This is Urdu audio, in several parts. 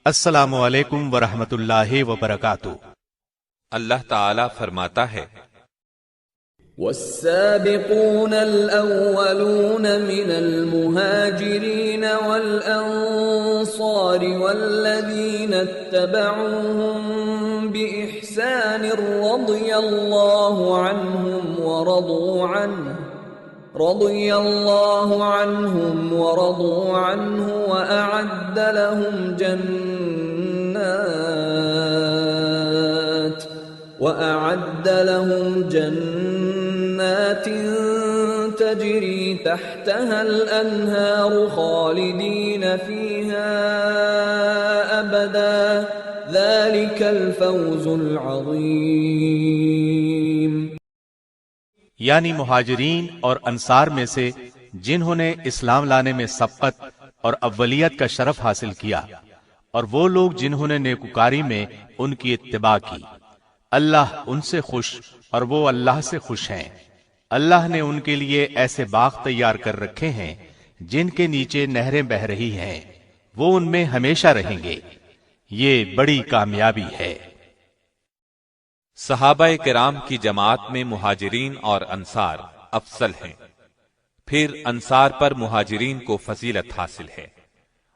السلام علیکم ورحمۃ اللہ وبرکاتہ۔ اللہ تعالی فرماتا ہے والسابقون الأولون من المهاجرين والأنصار والذين اتبعوهم بإحسان رضي الله عنهم ورضوا عنه وأعد لهم جنات تجري تحتها الأنهار خالدين فيها أبدا ذلك الفوز العظيم۔ یعنی مہاجرین اور انصار میں سے جنہوں نے اسلام لانے میں سبقت اور اولیت کا شرف حاصل کیا، اور وہ لوگ جنہوں نے نیکوکاری میں ان کی اتباع کی، اللہ ان سے خوش اور وہ اللہ سے خوش ہیں۔ اللہ نے ان کے لیے ایسے باغ تیار کر رکھے ہیں جن کے نیچے نہریں بہہ رہی ہیں، وہ ان میں ہمیشہ رہیں گے، یہ بڑی کامیابی ہے۔ صحابہ کرام کی جماعت میں مہاجرین اور انصار افضل ہیں، پھر انصار پر مہاجرین کو فضیلت حاصل ہے،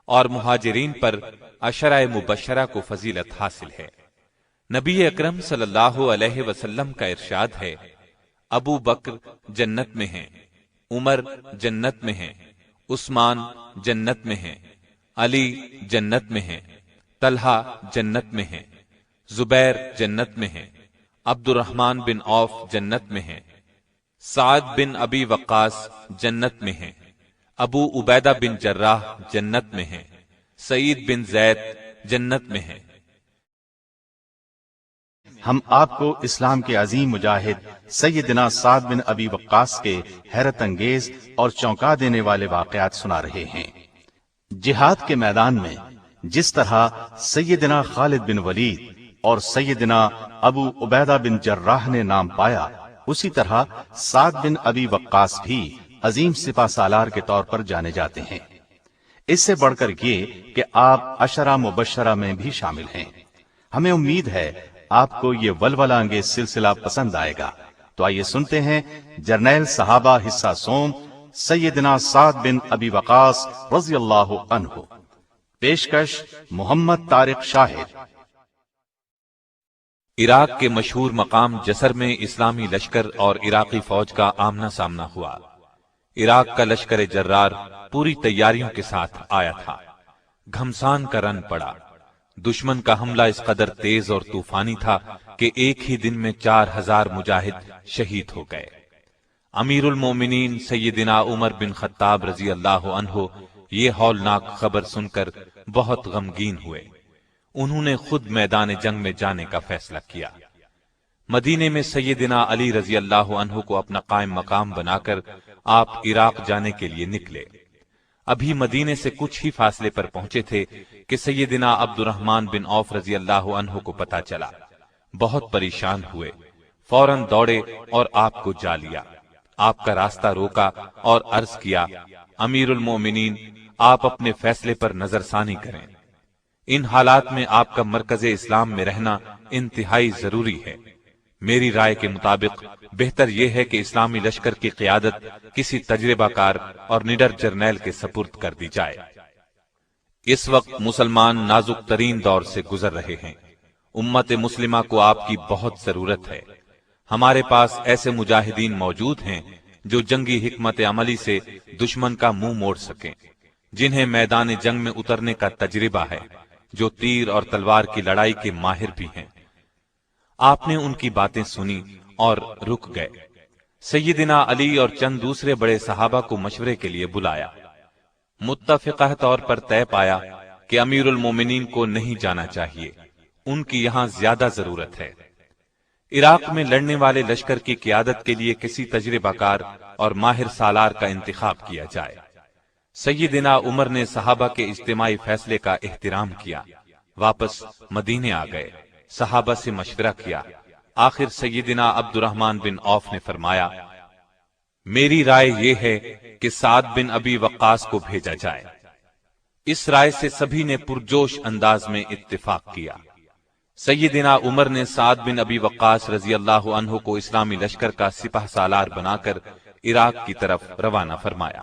اور مہاجرین پر عشرہ مبشرہ کو فضیلت حاصل ہے۔ نبی اکرم صلی اللہ علیہ وسلم کا ارشاد ہے، ابو بکر جنت میں ہیں، عمر جنت میں ہیں، عثمان جنت میں ہیں، علی جنت میں ہیں، طلحہ جنت میں ہیں، زبیر جنت میں ہیں، عبد الرحمن بن عوف جنت میں ہیں، سعد بن ابی وقاص جنت میں ہیں، ابو عبیدہ بن جراح جنت میں ہیں، سعید بن زید جنت میں ہیں۔ ہم آپ کو اسلام کے عظیم مجاہد سیدنا سعد بن ابی وقاص کے حیرت انگیز اور چونکا دینے والے واقعات سنا رہے ہیں۔ جہاد کے میدان میں جس طرح سیدنا خالد بن ولید اور سیدنا ابو عبیدہ بن جراح نے نام پایا، اسی طرح سعد بن ابی وقاص بھی عظیم سپہ سالار کے طور پر جانے جاتے ہیں۔ اس سے بڑھ کر یہ کہ آپ عشرہ مبشرہ میں بھی شامل ہیں۔ ہمیں امید ہے آپ کو یہ ولولہ انگیز سلسلہ پسند آئے گا، تو آئیے سنتے ہیں جرنیل صحابہ حصہ سوم سیدنا سعد بن ابی وقاص رضی اللہ عنہ۔ پیشکش محمد طارق شاہد۔ عراق کے مشہور مقام جسر میں اسلامی لشکر اور عراقی فوج کا آمنا سامنا ہوا۔ عراق کا لشکر جرار پوری تیاریوں کے ساتھ آیا تھا۔ گھمسان کا رن پڑا۔ دشمن کا حملہ اس قدر تیز اور طوفانی تھا کہ ایک ہی دن میں 4000 مجاہد شہید ہو گئے۔ امیر المومنین سیدنا عمر بن خطاب رضی اللہ عنہ یہ ہولناک خبر سن کر بہت غمگین ہوئے۔ انہوں نے خود میدان جنگ میں جانے کا فیصلہ کیا۔ مدینے میں سیدنا علی رضی اللہ عنہ کو اپنا قائم مقام بنا کر آپ عراق جانے کے لیے نکلے۔ ابھی مدینے سے کچھ ہی فاصلے پر پہنچے تھے کہ سیدنا عبد الرحمن بن عوف رضی اللہ عنہ کو پتہ چلا۔ بہت پریشان ہوئے، فوراً دوڑے اور آپ کو جا لیا۔ آپ کا راستہ روکا اور عرض کیا، امیر المومنین آپ اپنے فیصلے پر نظر ثانی کریں۔ ان حالات میں آپ کا مرکز اسلام میں رہنا انتہائی ضروری ہے۔ میری رائے کے مطابق بہتر یہ ہے کہ اسلامی لشکر کی قیادت کسی تجربہ کار اور نڈر جرنیل کے سپرد کر دی جائے۔ اس وقت مسلمان نازک ترین دور سے گزر رہے ہیں۔ امت مسلمہ کو آپ کی بہت ضرورت ہے۔ ہمارے پاس ایسے مجاہدین موجود ہیں جو جنگی حکمت عملی سے دشمن کا منہ موڑ سکیں، جنہیں میدان جنگ میں اترنے کا تجربہ ہے، جو تیر اور تلوار کی لڑائی کے ماہر بھی ہیں۔ آپ نے ان کی باتیں سنی اور رک گئے۔ سیدنا علی اور چند دوسرے بڑے صحابہ کو مشورے کے لیے بلایا۔ متفقہ طور پر طے پایا کہ امیر المومنین کو نہیں جانا چاہیے، ان کی یہاں زیادہ ضرورت ہے۔ عراق میں لڑنے والے لشکر کی قیادت کے لیے کسی تجربہ کار اور ماہر سالار کا انتخاب کیا جائے۔ سیدنا عمر نے صحابہ کے اجتماعی فیصلے کا احترام کیا، واپس مدینے آ گئے، صحابہ سے مشورہ کیا۔ آخر سیدنا عبد الرحمن بن عوف نے فرمایا، میری رائے یہ ہے کہ سعد بن ابی وقاص کو بھیجا جائے۔ اس رائے سے سبھی نے پرجوش انداز میں اتفاق کیا۔ سیدنا عمر نے سعد بن ابی وقاص رضی اللہ عنہ کو اسلامی لشکر کا سپہ سالار بنا کر عراق کی طرف روانہ فرمایا۔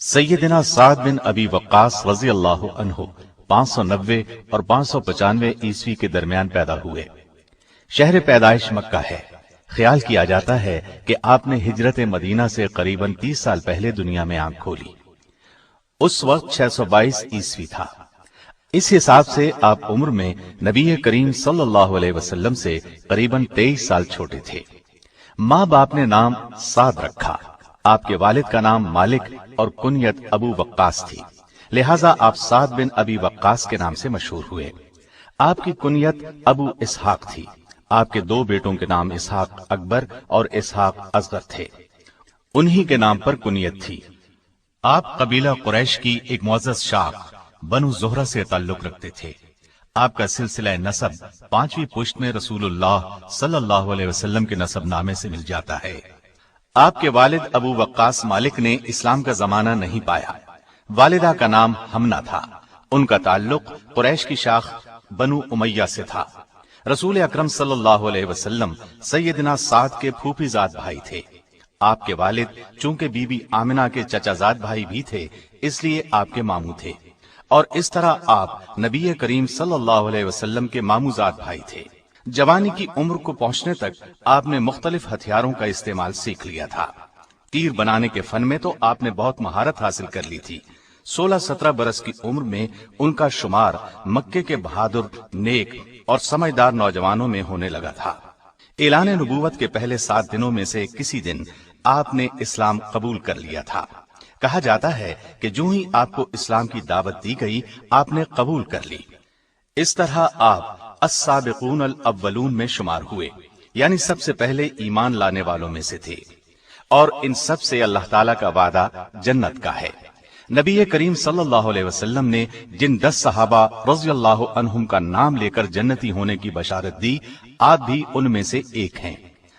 سیدنا سعد بن ابی وقاص رضی اللہ عنہ 590 اور 595 عیسوی کے درمیان پیدا ہوئے۔ شہر پیدائش مکہ ہے۔ خیال کیا جاتا ہے کہ آپ نے ہجرت مدینہ سے قریباً 30 سال پہلے دنیا میں آنکھ کھولی۔ اس وقت 622 عیسوی تھا۔ اس حساب سے آپ عمر میں نبی کریم صلی اللہ علیہ وسلم سے قریباً 23 سال چھوٹے تھے۔ ماں باپ نے نام سعد رکھا۔ آپ کے والد کا نام مالک اور کنیت ابو وقاص تھی، لہذا آپ سعد بن ابی وقاص کے نام سے مشہور ہوئے۔ آپ کی کنیت ابو اسحاق تھی۔ آپ کے 2 بیٹوں کے نام اسحاق اکبر اور اسحاق اصغر تھے، انہی کے نام پر کنیت تھی۔ آپ قبیلہ قریش کی ایک معزز شاخ بنو زہرہ سے تعلق رکھتے تھے۔ آپ کا سلسلہ نسب 5ویں پشت میں رسول اللہ صلی اللہ علیہ وسلم کے نسب نامے سے مل جاتا ہے۔ آپ کے والد ابو وقاص مالک نے اسلام کا زمانہ نہیں پایا۔ والدہ کا نام حمنہ تھا۔ ان کا تعلق قریش کی شاخ بنو امیہ سے تھا۔ رسول اکرم صلی اللہ علیہ وسلم سیدنا سعد کے پھوپھی زاد بھائی تھے۔ آپ کے والد چونکہ بی بی آمنہ کے چچا زاد بھائی بھی تھے، اس لیے آپ کے ماموں تھے، اور اس طرح آپ نبی کریم صلی اللہ علیہ وسلم کے ماموں زاد بھائی تھے۔ جوانی کی عمر کو پہنچنے تک آپ نے مختلف ہتھیاروں کا استعمال سیکھ لیا تھا۔ تیر بنانے کے فن میں تو آپ نے بہت مہارت حاصل کر لی تھی۔ 16-17 برس کی عمر میں ان کا شمار مکے کے بہادر، نیک اور سمجھدار نوجوانوں میں ہونے لگا تھا۔ اعلان نبوت کے پہلے 7 دنوں میں سے کسی دن آپ نے اسلام قبول کر لیا تھا۔ کہا جاتا ہے کہ جو ہی آپ کو اسلام کی دعوت دی گئی، آپ نے قبول کر لی۔ اس طرح آپ السابقون الاولون میں شمار ہوئے، یعنی سب سے پہلے ایمان لانے والوں میں سے تھے، اور ان سب سے اللہ تعالیٰ کا وعدہ جنت کا ہے۔ نبی کریم صلی اللہ علیہ وسلم نے جن 10 صحابہ رضی اللہ عنہم کا نام لے کر جنتی ہونے کی بشارت دی، آپ بھی ان میں سے ایک ہیں۔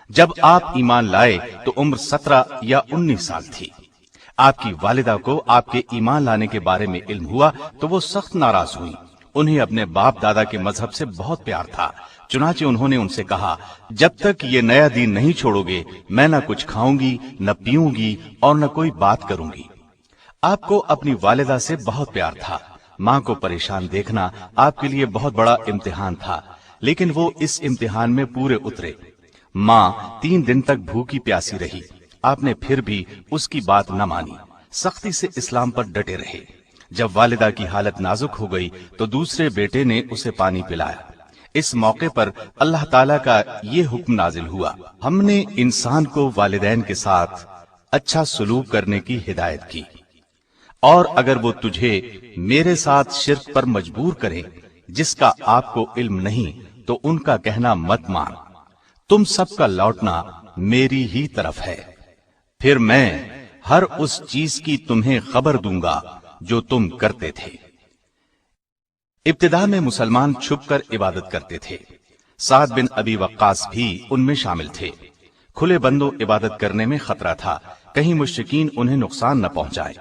جب آپ ایمان لائے تو عمر 17 یا 19 سال تھی۔ آپ کی والدہ کو آپ کے ایمان لانے کے بارے میں علم ہوا تو وہ سخت ناراض ہوئی۔ انہیں اپنے باپ دادا کے مذہب سے بہت پیار تھا، چنانچہ انہوں نے ان سے کہا، جب تک یہ نیا دین نہیں چھوڑو گے، میں نہ کچھ کھاؤں گی، نہ پیوں گی اور نہ کوئی بات کروں گی۔ آپ کو اپنی والدہ سے بہت پیار تھا۔ ماں کو پریشان دیکھنا آپ کے لیے بہت بڑا امتحان تھا، لیکن وہ اس امتحان میں پورے اترے۔ ماں 3 دن تک بھوکی پیاسی رہی، آپ نے پھر بھی اس کی بات نہ مانی، سختی سے اسلام پر ڈٹے رہے۔ جب والدہ کی حالت نازک ہو گئی تو دوسرے بیٹے نے اسے پانی پلایا۔ اس موقع پر اللہ تعالیٰ کا یہ حکم نازل ہوا، ہم نے انسان کو والدین کے ساتھ اچھا سلوک کرنے کی ہدایت کی، اور اگر وہ تجھے میرے ساتھ شرک پر مجبور کریں جس کا آپ کو علم نہیں تو ان کا کہنا مت مان، تم سب کا لوٹنا میری ہی طرف ہے، پھر میں ہر اس چیز کی تمہیں خبر دوں گا جو تم کرتے تھے۔ ابتدا میں مسلمان چھپ کر عبادت کرتے تھے۔ سعد بن ابی وقاص بھی ان میں شامل تھے۔ کھلے بندوں عبادت کرنے میں خطرہ تھا، کہیں مشرکین انہیں نقصان نہ پہنچائے۔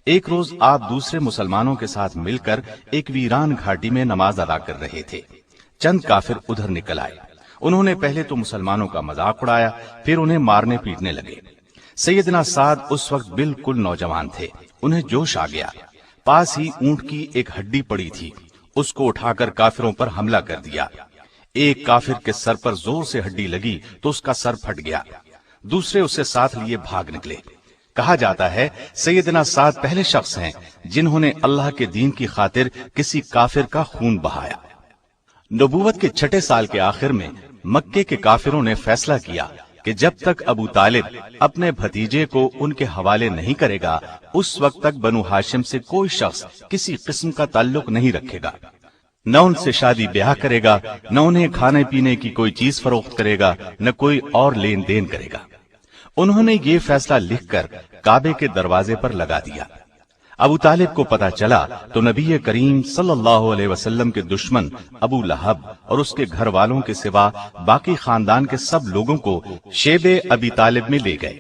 ایک روز آپ دوسرے مسلمانوں کے ساتھ مل کر ایک ویران گھاٹی میں نماز ادا کر رہے تھے۔ چند کافر ادھر نکل آئے۔ انہوں نے پہلے تو مسلمانوں کا مذاق اڑایا، پھر انہیں مارنے پیٹنے لگے۔ سیدنا سعد اس وقت بالکل نوجوان تھے، انہیں جوش آ گیا۔ پاس ہی اونٹ کی ایک ہڈی پڑی تھی، اس کو اٹھا کر کافروں پر حملہ کر دیا۔ ایک کافر کے سر پر زور سے ہڈی لگی تو اس کا سر پھٹ گیا، دوسرے اسے ساتھ لیے بھاگ نکلے۔ کہا جاتا ہے سیدنا سعد پہلے شخص ہیں جنہوں نے اللہ کے دین کی خاطر کسی کافر کا خون بہایا۔ نبوت کے 6 سال کے آخر میں مکے کے کافروں نے فیصلہ کیا کہ جب تک ابو طالب اپنے بھتیجے کو ان کے حوالے نہیں کرے گا، اس وقت تک بنو ہاشم سے کوئی شخص کسی قسم کا تعلق نہیں رکھے گا، نہ ان سے شادی بیاہ کرے گا، نہ انہیں کھانے پینے کی کوئی چیز فروخت کرے گا، نہ کوئی اور لین دین کرے گا۔ انہوں نے یہ فیصلہ لکھ کر کعبے کے دروازے پر لگا دیا۔ ابو طالب کو پتا چلا تو نبی کریم صلی اللہ علیہ وسلم کے دشمن ابو لہب اور اس کے گھر والوں کے سوا باقی خاندان کے سب لوگوں کو شیب ابی طالب میں لے گئے۔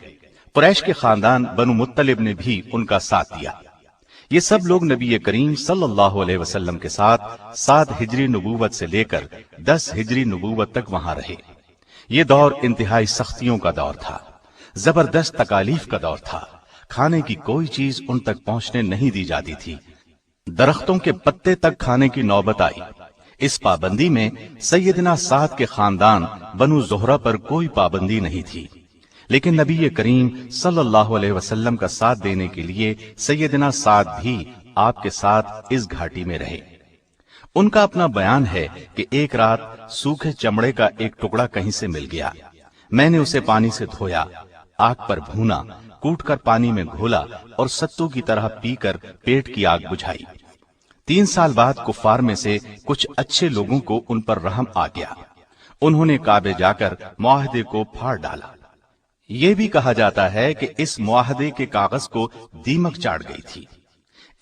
قریش کے خاندان بنو مطلب نے بھی ان کا ساتھ دیا۔ یہ سب لوگ نبی کریم صلی اللہ علیہ وسلم کے ساتھ 7 ہجری نبوت سے لے کر 10 ہجری نبوت تک وہاں رہے۔ یہ دور انتہائی سختیوں کا دور تھا، زبردست تکالیف کا دور تھا۔ کھانے کی کوئی چیز ان تک پہنچنے نہیں دی جاتی تھی، درختوں کے پتے تک کھانے کی نوبت آئی۔ اس پابندی میں سیدنا سعد کے خاندان بنو زہرہ پر کوئی پابندی نہیں تھی، لیکن نبی کریم صلی اللہ علیہ وسلم کا ساتھ دینے کے لیے سیدنا سعد بھی آپ کے ساتھ اس گھاٹی میں رہے۔ ان کا اپنا بیان ہے کہ ایک رات سوکھے چمڑے کا ایک ٹکڑا کہیں سے مل گیا، میں نے اسے پانی سے دھویا، آگ پر بھونا، کوٹ کر پانی میں گھولا اور ستو کی طرح پی کر پیٹ کی آگ بجھائی۔ 3 سال بعد کفار میں سے کچھ اچھے لوگوں کو ان پر رحم آ گیا، انہوں نے کعبے جا کر معاہدے کو پھاڑ ڈالا۔ یہ بھی کہا جاتا ہے کہ اس معاہدے کے کاغذ کو دیمک چاٹ گئی تھی۔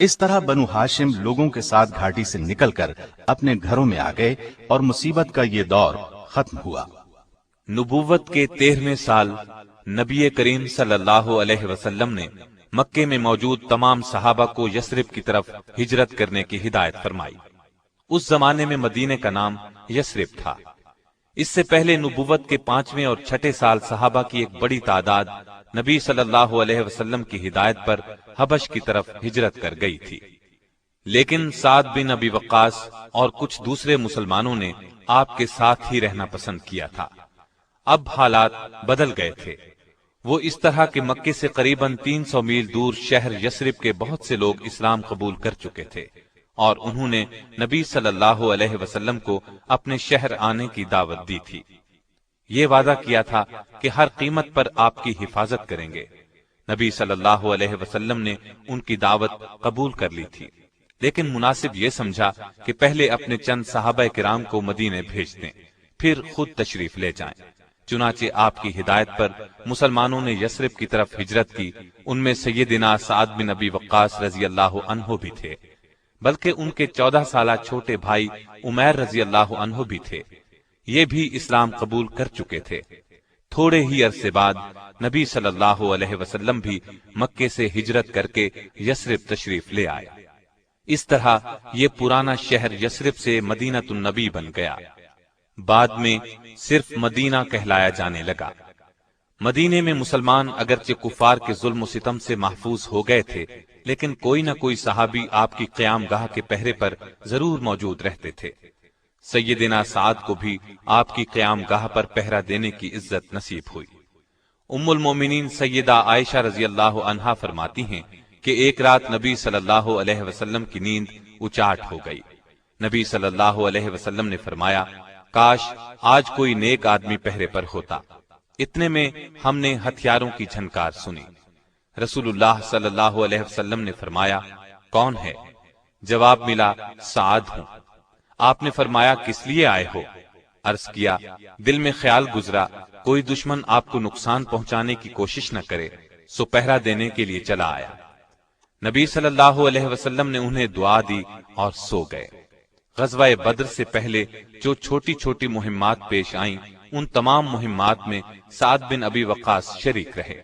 اس طرح بنو ہاشم لوگوں کے ساتھ گھاٹی سے نکل کر اپنے گھروں میں آ گئے اور مصیبت کا یہ دور ختم ہوا۔ نبوت کے 13ویں سال نبی کریم صلی اللہ علیہ وسلم نے مکے میں موجود تمام صحابہ کو یثرب کی طرف ہجرت کرنے کی ہدایت فرمائی۔ اس زمانے میں مدینے کا نام یثرب تھا۔ اس سے پہلے نبوت کے 5ویں اور 6 سال صحابہ کی ایک بڑی تعداد نبی صلی اللہ علیہ وسلم کی ہدایت پر حبش کی طرف ہجرت کر گئی تھی، لیکن سعد بن ابی وقاص اور کچھ دوسرے مسلمانوں نے آپ کے ساتھ ہی رہنا پسند کیا تھا۔ اب حالات بدل گئے تھے۔ وہ اس طرح کہ مکے سے قریباً 300 میل دور شہر یثرب کے بہت سے لوگ اسلام قبول کر چکے تھے، اور انہوں نے نبی صلی اللہ علیہ وسلم کو اپنے شہر آنے کی دعوت دی تھی۔ یہ وعدہ کیا تھا کہ ہر قیمت پر آپ کی حفاظت کریں گے۔ نبی صلی اللہ علیہ وسلم نے ان کی دعوت قبول کر لی تھی، لیکن مناسب یہ سمجھا کہ پہلے اپنے چند صحابہ کرام کو مدینے بھیج دیں، پھر خود تشریف لے جائیں۔ چنانچہ آپ کی ہدایت پر مسلمانوں نے یثرب کی طرف ہجرت کی۔ ان میں سیدنا سعد بن ابی وقاص رضی اللہ عنہ بھی تھے، بلکہ ان کے 14 سالہ چھوٹے بھائی عمیر رضی اللہ عنہ بھی تھے۔ یہ بھی اسلام قبول کر چکے تھے۔ تھوڑے ہی عرصے بعد نبی صلی اللہ علیہ وسلم بھی مکے سے ہجرت کر کے یثرب تشریف لے آئے۔ اس طرح یہ پرانا شہر یثرب سے مدینۃ النبی بن گیا۔ بعد میں صرف مدینہ کہلایا جانے لگا۔ مدینے میں مسلمان اگرچہ کفار کے ظلم و ستم سے محفوظ ہو گئے تھے، لیکن کوئی نہ کوئی صحابی آپ کی قیام گاہ کے پہرے پر ضرور موجود رہتے تھے۔ سیدنا سعد کو بھی آپ کی قیام گاہ پر پہرا دینے کی عزت نصیب ہوئی۔ ام المومنین سیدہ عائشہ رضی اللہ عنہا فرماتی ہیں کہ ایک رات نبی صلی اللہ علیہ وسلم کی نیند اچاٹ ہو گئی۔ نبی صلی اللہ علیہ وسلم نے فرمایا، کاش آج کوئی نیک آدمی پہرے پر ہوتا۔ اتنے میں ہم نے ہتھیاروں کی جھنکار سنی۔ رسول اللہ صلی اللہ علیہ وسلم نے فرمایا، کون ہے؟ جواب ملا، سعد ہوں۔ آپ نے فرمایا، کس لیے آئے ہو؟ عرض کیا، دل میں خیال گزرا کوئی دشمن آپ کو نقصان پہنچانے کی کوشش نہ کرے، سو پہرا دینے کے لیے چلا آیا۔ نبی صلی اللہ علیہ وسلم نے انہیں دعا دی اور سو گئے۔ غزوہ بدر سے پہلے جو چھوٹی چھوٹی مہمات پیش آئیں، ان تمام مہمات میں سعد بن ابی وقاص شریک رہے۔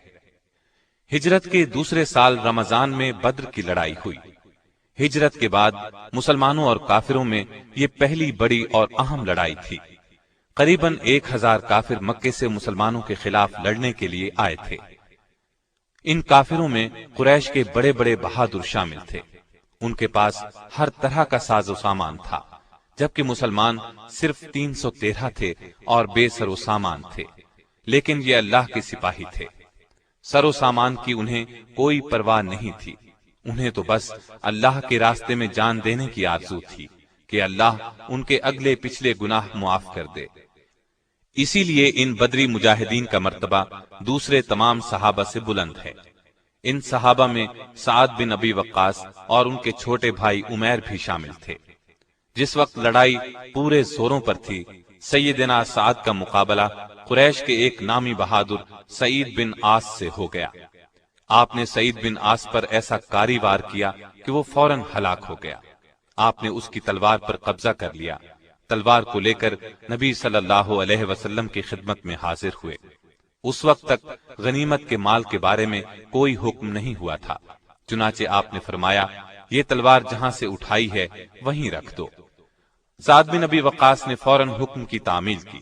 ہجرت کے دوسرے سال رمضان میں بدر کی لڑائی ہوئی۔ ہجرت کے بعد مسلمانوں اور کافروں میں یہ پہلی بڑی اور اہم لڑائی تھی۔ قریباً 1000 کافر مکے سے مسلمانوں کے خلاف لڑنے کے لیے آئے تھے۔ ان کافروں میں قریش کے بڑے بڑے بہادر شامل تھے۔ ان کے پاس ہر طرح کا ساز و سامان تھا، جبکہ مسلمان صرف 313 تھے اور بے سر و سامان تھے، لیکن یہ اللہ کے سپاہی تھے۔ سر و سامان کی انہیں کوئی پرواہ نہیں تھی، انہیں تو بس اللہ کے راستے میں جان دینے کی آرزو تھی کہ اللہ ان کے اگلے پچھلے گناہ معاف کر دے۔ اسی لیے ان بدری مجاہدین کا مرتبہ دوسرے تمام صحابہ سے بلند ہے۔ ان صحابہ میں سعد بن ابی وقاص اور ان کے چھوٹے بھائی عمیر بھی شامل تھے۔ جس وقت لڑائی پورے زوروں پر تھی، سیدنا سعد کا مقابلہ قریش کے ایک نامی بہادر سعید بن عاص سے ہو گیا۔ آپ نے سعید بن عاص پر ایسا کاری وار کیا کہ وہ فوراً ہلاک ہو گیا۔ آپ نے اس کی تلوار پر قبضہ کر لیا۔ تلوار کو لے کر نبی صلی اللہ علیہ وسلم کی خدمت میں حاضر ہوئے۔ اس وقت تک غنیمت کے مال کے بارے میں کوئی حکم نہیں ہوا تھا، چنانچہ آپ نے فرمایا، یہ تلوار جہاں سے اٹھائی ہے وہیں رکھ دو۔ سعد بن ابی وقاص نے فوراً حکم کی تعمیل کی،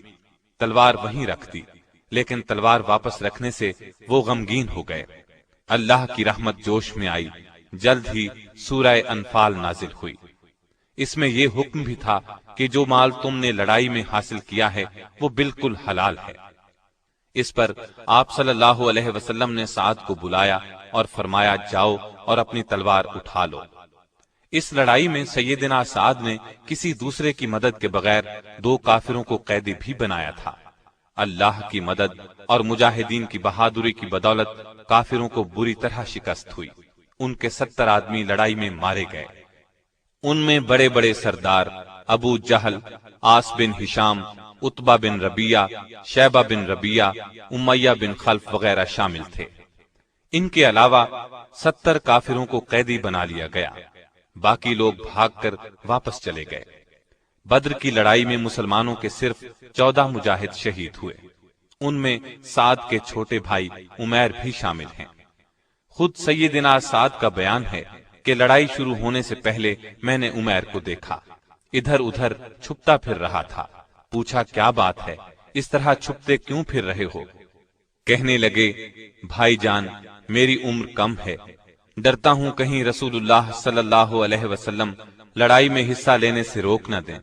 تلوار وہیں رکھ دی، لیکن تلوار واپس رکھنے سے وہ غمگین ہو گئے۔ اللہ کی رحمت جوش میں آئی، جلد ہی سورہ انفال نازل ہوئی۔ اس میں یہ حکم بھی تھا کہ جو مال تم نے لڑائی میں حاصل کیا ہے وہ بالکل حلال ہے۔ اس پر آپ صلی اللہ علیہ وسلم نے سعد کو بلایا اور فرمایا جاؤ اور اپنی تلوار اٹھا لو۔ اس لڑائی میں سیدنا سعد نے کسی دوسرے کی مدد کے بغیر 2 کافروں کو قیدی بھی بنایا تھا۔ اللہ کی مدد اور مجاہدین کی بہادری کی بدولت کافروں کو بری طرح شکست ہوئی۔ ان کے 70 آدمی لڑائی میں مارے گئے۔ ان میں بڑے بڑے سردار ابو جہل، آس بن ہشام، عتبہ بن ربیعہ، شیبہ بن ربیعہ، امیہ بن خلف وغیرہ شامل تھے۔ ان کے علاوہ 70 کافروں کو قیدی بنا لیا گیا۔ باقی لوگ بھاگ کر واپس چلے گئے۔ بدر کی لڑائی میں مسلمانوں کے صرف 14 مجاہد شہید ہوئے۔ ان میں سعد کے چھوٹے بھائی عمیر بھی شامل ہیں۔ خود سیدنا سعد کا بیان ہے کہ لڑائی شروع ہونے سے پہلے میں نے عمیر کو دیکھا، ادھر ادھر چھپتا پھر رہا تھا۔ پوچھا کیا بات ہے، اس طرح چھپتے کیوں پھر رہے ہو؟ کہنے لگے بھائی جان میری عمر کم ہے، ڈرتا ہوں کہیں رسول اللہ صلی اللہ علیہ وسلم لڑائی میں حصہ لینے سے روک نہ دیں،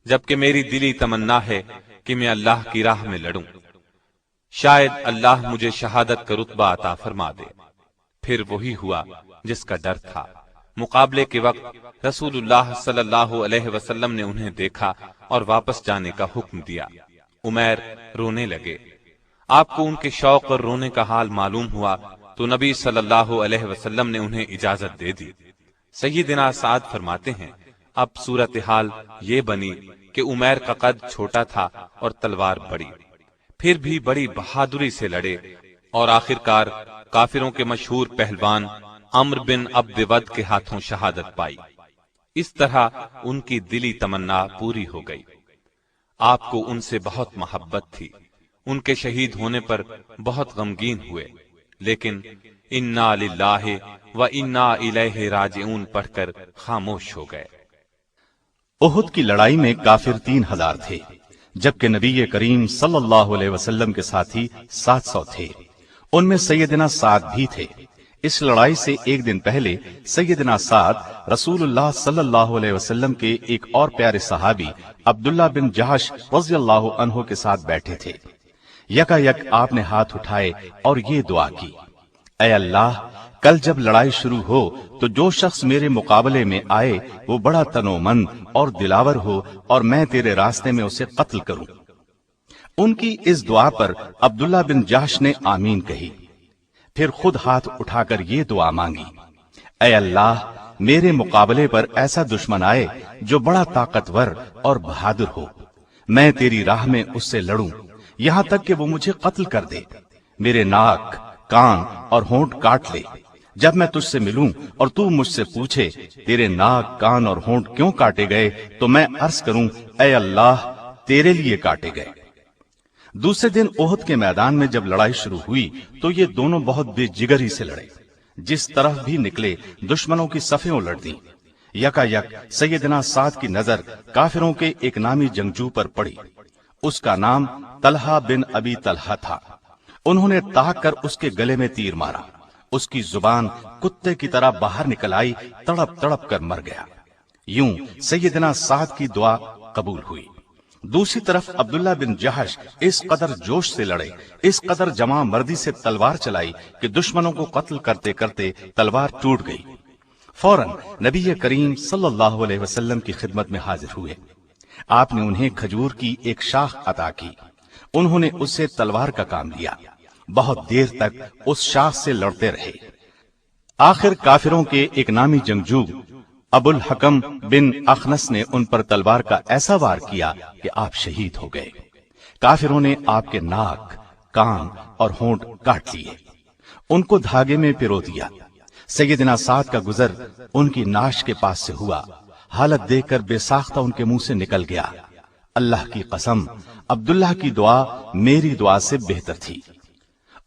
جبکہ میری دلی تمنا ہے کہ میں اللہ کی راہ میں لڑوں، شاید اللہ مجھے شہادت کا رتبہ عطا فرما دے۔ پھر وہی ہوا جس کا ڈر تھا۔ مقابلے کے وقت رسول اللہ صلی اللہ علیہ وسلم نے انہیں دیکھا اور واپس جانے کا حکم دیا۔ عمیر رونے لگے۔ آپ کو ان کے شوق اور رونے کا حال معلوم ہوا تو نبی صلی اللہ علیہ وسلم نے انہیں اجازت دے دی۔ سیدنا سعد فرماتے ہیں اب صورتحال یہ بنی کہ عمیر کا قد چھوٹا تھا اور تلوار بڑی، پھر بھی بڑی بہادری سے لڑے اور آخرکار کافروں کے مشہور پہلوان عمرو بن عبد ود کے ہاتھوں شہادت پائی۔ اس طرح ان کی دلی تمنا پوری ہو گئی۔ آپ کو ان سے بہت محبت تھی۔ ان کے شہید ہونے پر بہت غمگین ہوئے، لیکن انا للہ و انا الیہ راجعون پڑھ کر خاموش ہو گئے۔ احد کی لڑائی میں کافر 3000 تھے، جبکہ نبی کریم صلی اللہ علیہ وسلم کے ساتھی 700 تھے۔ ان میں سیدنا سعد بھی تھے۔ اس لڑائی سے ایک دن پہلے سیدنا سعد رسول اللہ صلی اللہ علیہ وسلم کے ایک اور پیارے صحابی عبداللہ بن جہش رضی اللہ عنہ کے ساتھ بیٹھے تھے۔ یکا یک آپ نے ہاتھ اٹھائے اور یہ دعا کی، اے اللہ کل جب لڑائی شروع ہو تو جو شخص میرے مقابلے میں آئے وہ بڑا تنومند اور دلاور ہو اور میں تیرے راستے میں اسے قتل کروں۔ ان کی اس دعا پر عبداللہ بن جہش نے آمین کہی، پھر خود ہاتھ اٹھا کر یہ دعا مانگی، اے اللہ میرے مقابلے پر ایسا دشمن آئے جو بڑا طاقتور اور بہادر ہو، میں تیری راہ میں اس سے لڑوں یہاں تک کہ وہ مجھے قتل کر دے، میرے ناک، کان اور ہونٹ کاٹ لے۔ جب میں تجھ سے ملوں اور تو مجھ سے پوچھے تیرے ناک، کان اور ہونٹ کیوں کاٹے گئے تو میں عرض کروں اے اللہ تیرے لیے کاٹے گئے۔ دوسرے دن احد کے میدان میں جب لڑائی شروع ہوئی تو یہ دونوں بہت بے جگری سے لڑے، جس طرف بھی نکلے دشمنوں کی صفیں الٹ دیں۔ یکا یک سیدنا سعد کی نظر کافروں کے ایک نامی جنگجو پر پڑی، اس کا نام طلحہ بن ابی طلحہ تھا۔ انہوں نے تاک کر اس کے گلے میں تیر مارا، اس کی زبان کتے کی طرح باہر نکل آئی، تڑپ تڑپ کر مر گیا۔ یوں سیدنا سعد کی دعا قبول ہوئی۔ دوسری طرف عبداللہ بن جہش اس قدر جوش سے لڑے، اس قدر جمع مردی سے تلوار چلائی کہ دشمنوں کو قتل کرتے کرتے تلوار ٹوٹ گئی۔ فوراً نبی کریم صلی اللہ علیہ وسلم کی خدمت میں حاضر ہوئے۔ آپ نے انہیں کھجور کی ایک شاخ عطا کی، انہوں نے اس سے تلوار کا کام لیا، بہت دیر تک اس شاخ سے لڑتے رہے۔ آخر کافروں کے ایک نامی جنگجو ابو الحکم بن اخنس نے ان پر تلوار کا ایسا وار کیا کہ آپ شہید ہو گئے۔ کافروں نے آپ کے ناک، کان اور ہونٹ کاٹ لیے، ان کو دھاگے میں پرو دیا۔ سیدنا سعد کا گزر ان کی ناش کے پاس سے ہوا، حالت دیکھ کر بے ساختہ ان کے منہ سے نکل گیا، اللہ کی قسم عبداللہ کی دعا میری دعا سے بہتر تھی۔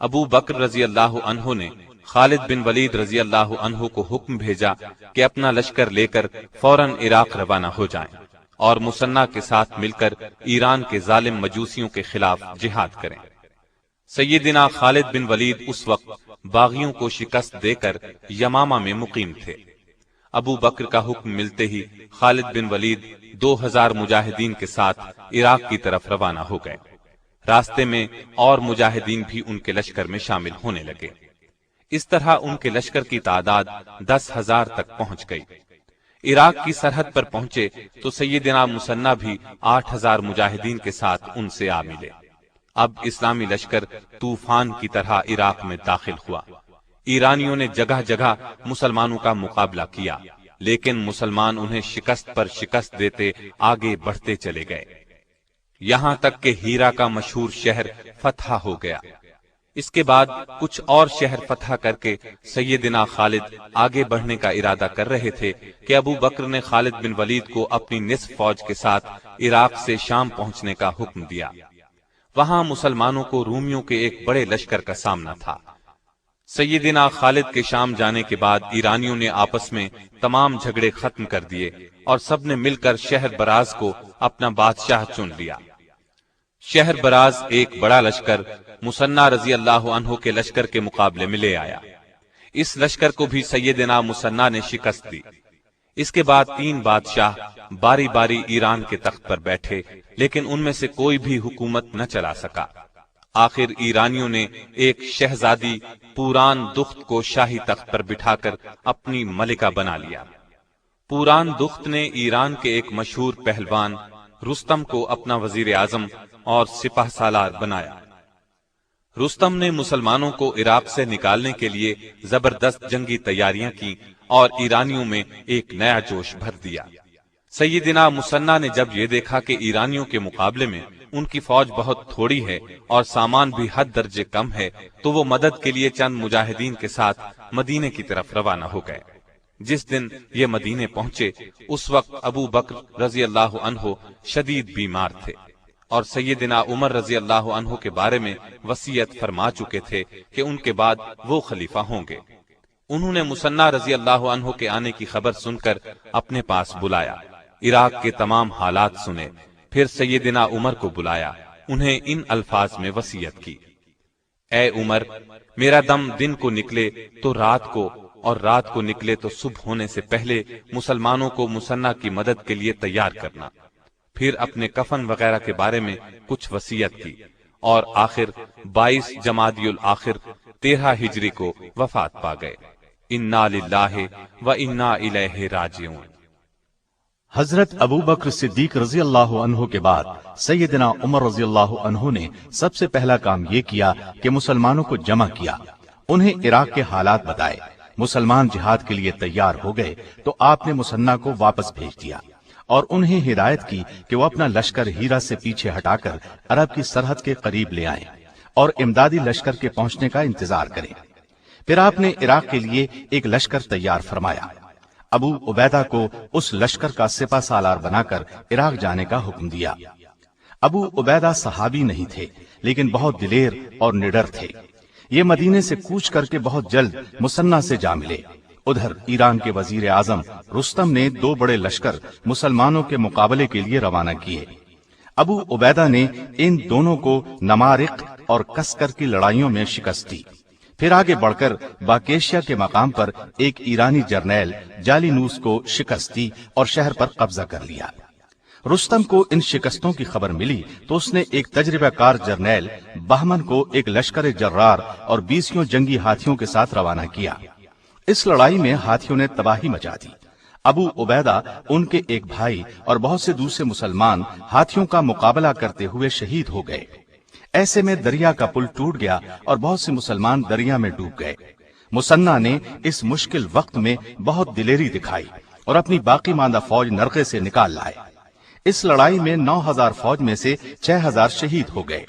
ابو بکر رضی اللہ عنہ نے خالد بن ولید رضی اللہ عنہ کو حکم بھیجا کہ اپنا لشکر لے کر فوراً عراق روانہ ہو جائیں اور مسنہ کے ساتھ مل کر ایران کے ظالم مجوسیوں کے خلاف جہاد کریں۔ سیدنا خالد بن ولید اس وقت باغیوں کو شکست دے کر یمامہ میں مقیم تھے۔ ابو بکر کا حکم ملتے ہی خالد بن ولید 2000 مجاہدین کے ساتھ عراق کی طرف روانہ ہو گئے۔ راستے میں اور مجاہدین بھی ان کے لشکر میں شامل ہونے لگے۔ اس طرح ان کے لشکر کی تعداد 10,000 تک پہنچ گئی۔ عراق کی سرحد پر پہنچے تو سیدنا مسنہ بھی 8,000 مجاہدین کے ساتھ ان سے آ ملے۔ اب اسلامی لشکر طوفان کی طرح عراق میں داخل ہوا۔ ایرانیوں نے جگہ جگہ مسلمانوں کا مقابلہ کیا، لیکن مسلمان انہیں شکست پر شکست دیتے آگے بڑھتے چلے گئے، یہاں تک کہ ہیرا کا مشہور شہر فتح ہو گیا۔ اس کے بعد کچھ اور شہر فتح کر کے سیدنا خالد آگے بڑھنے کا ارادہ کر رہے تھے کہ ابو بکر نے خالد بن ولید کو اپنی نصف فوج کے ساتھ عراق سے شام پہنچنے کا حکم دیا۔ وہاں مسلمانوں کو رومیوں کے ایک بڑے لشکر کا سامنا تھا۔ سیدنا خالد کے شام جانے کے بعد ایرانیوں نے آپس میں تمام جھگڑے ختم کر دیے اور سب نے مل کر شہر براز کو اپنا بادشاہ چن لیا۔ شہر براز ایک بڑا لشکر مسنہ رضی اللہ عنہ کے لشکر کے مقابلے میں لے آیا۔ اس لشکر کو بھی سیدنا مسنہ نے شکست دی۔ اس کے بعد 3 بادشاہ باری باری ایران کے تخت پر بیٹھے، لیکن ان میں سے کوئی بھی حکومت نہ چلا سکا۔ آخر ایرانیوں نے ایک شہزادی پوران دخت کو شاہی تخت پر بٹھا کر اپنی ملکہ بنا لیا۔ پوران دخت نے ایران کے ایک مشہور پہلوان رستم کو اپنا وزیر اعظم اور سپہ سالار بنایا۔ رستم نے مسلمانوں کو عراق سے نکالنے کے لیے زبردست جنگی تیاریاں کی اور ایرانیوں میں ایک نیا جوش بھر دیا۔ سیدنا مسنہ نے جب یہ دیکھا کہ ایرانیوں کے مقابلے میں ان کی فوج بہت تھوڑی ہے اور سامان بھی حد درجے کم ہے، تو وہ مدد کے لیے چند مجاہدین کے ساتھ مدینے کی طرف روانہ ہو گئے۔ جس دن یہ مدینے پہنچے اس وقت ابو بکر رضی اللہ عنہ شدید بیمار تھے اور سیدنا عمر رضی اللہ عنہ کے بارے میں وصیت فرما چکے تھے کہ ان کے بعد وہ خلیفہ ہوں گے۔ انہوں نے مسنہ رضی اللہ عنہ کے آنے کی خبر سن کر اپنے پاس بلایا، عراق کے تمام حالات سنے، پھر سیدنا عمر کو بلایا، انہیں ان الفاظ میں وصیت کی: اے عمر، میرا دم دن کو نکلے تو رات کو اور رات کو نکلے تو صبح ہونے سے پہلے مسلمانوں کو مسنہ کی مدد کے لیے تیار کرنا۔ پھر اپنے کفن وغیرہ کے بارے میں کچھ وصیت کی اور آخر 22 جمادی الاخر 13 ہجری کو وفات پا گئے۔ انا للہ و انا الیہ راجعون۔ حضرت ابو بکر صدیق رضی اللہ عنہ کے بعد سیدنا عمر رضی اللہ عنہ نے سب سے پہلا کام یہ کیا کہ مسلمانوں کو جمع کیا، انہیں عراق کے حالات بتائے۔ مسلمان جہاد کے لیے تیار ہو گئے تو آپ نے مسنہ کو واپس بھیج دیا اور انہیں ہدایت کی کہ وہ اپنا لشکر ہیرا سے پیچھے ہٹا کر عرب کی سرحد کے قریب لے آئیں اور امدادی لشکر کے پہنچنے کا انتظار کریں۔ پھر آپ نے عراق کے لیے ایک لشکر تیار فرمایا۔ ابو عبیدہ کو اس لشکر کا سپہ سالار بنا کر عراق جانے کا حکم دیا۔ ابو عبیدہ صحابی نہیں تھے، لیکن بہت دلیر اور نڈر تھے۔ یہ مدینے سے کوچ کر کے بہت جلد مسنہ سے جا ملے۔ ادھر ایران کے وزیر اعظم رستم نے 2 بڑے لشکر مسلمانوں کے مقابلے کے لیے روانہ کیے۔ ابو عبیدہ نے ان دونوں کو نمارق اور کسکر کی لڑائیوں میں شکست دی۔ پھر آگے بڑھ کر باکیشیا کے مقام پر ایک ایرانی جرنیل جالینوس کو شکست دی اور شہر پر قبضہ کر لیا۔ رستم کو ان شکستوں کی خبر ملی تو اس نے ایک تجربہ کار جرنیل بہمن کو ایک لشکر جرار اور 20 جنگی ہاتھیوں کے ساتھ روانہ کیا۔ اس لڑائی میں ہاتھیوں نے تباہی مچا دی۔ ابو عبیدہ، ان کے ایک بھائی اور بہت سے دوسرے مسلمان ہاتھیوں کا مقابلہ کرتے ہوئے شہید ہو گئے۔ ایسے میں دریا کا پل ٹوٹ گیا اور بہت سے مسلمان دریا میں ڈوب گئے۔ مسنہ نے اس مشکل وقت میں بہت دلیری دکھائی اور اپنی باقی ماندہ فوج نرغے سے نکال لائے۔ اس لڑائی میں 9000 فوج میں سے 6000 شہید ہو گئے۔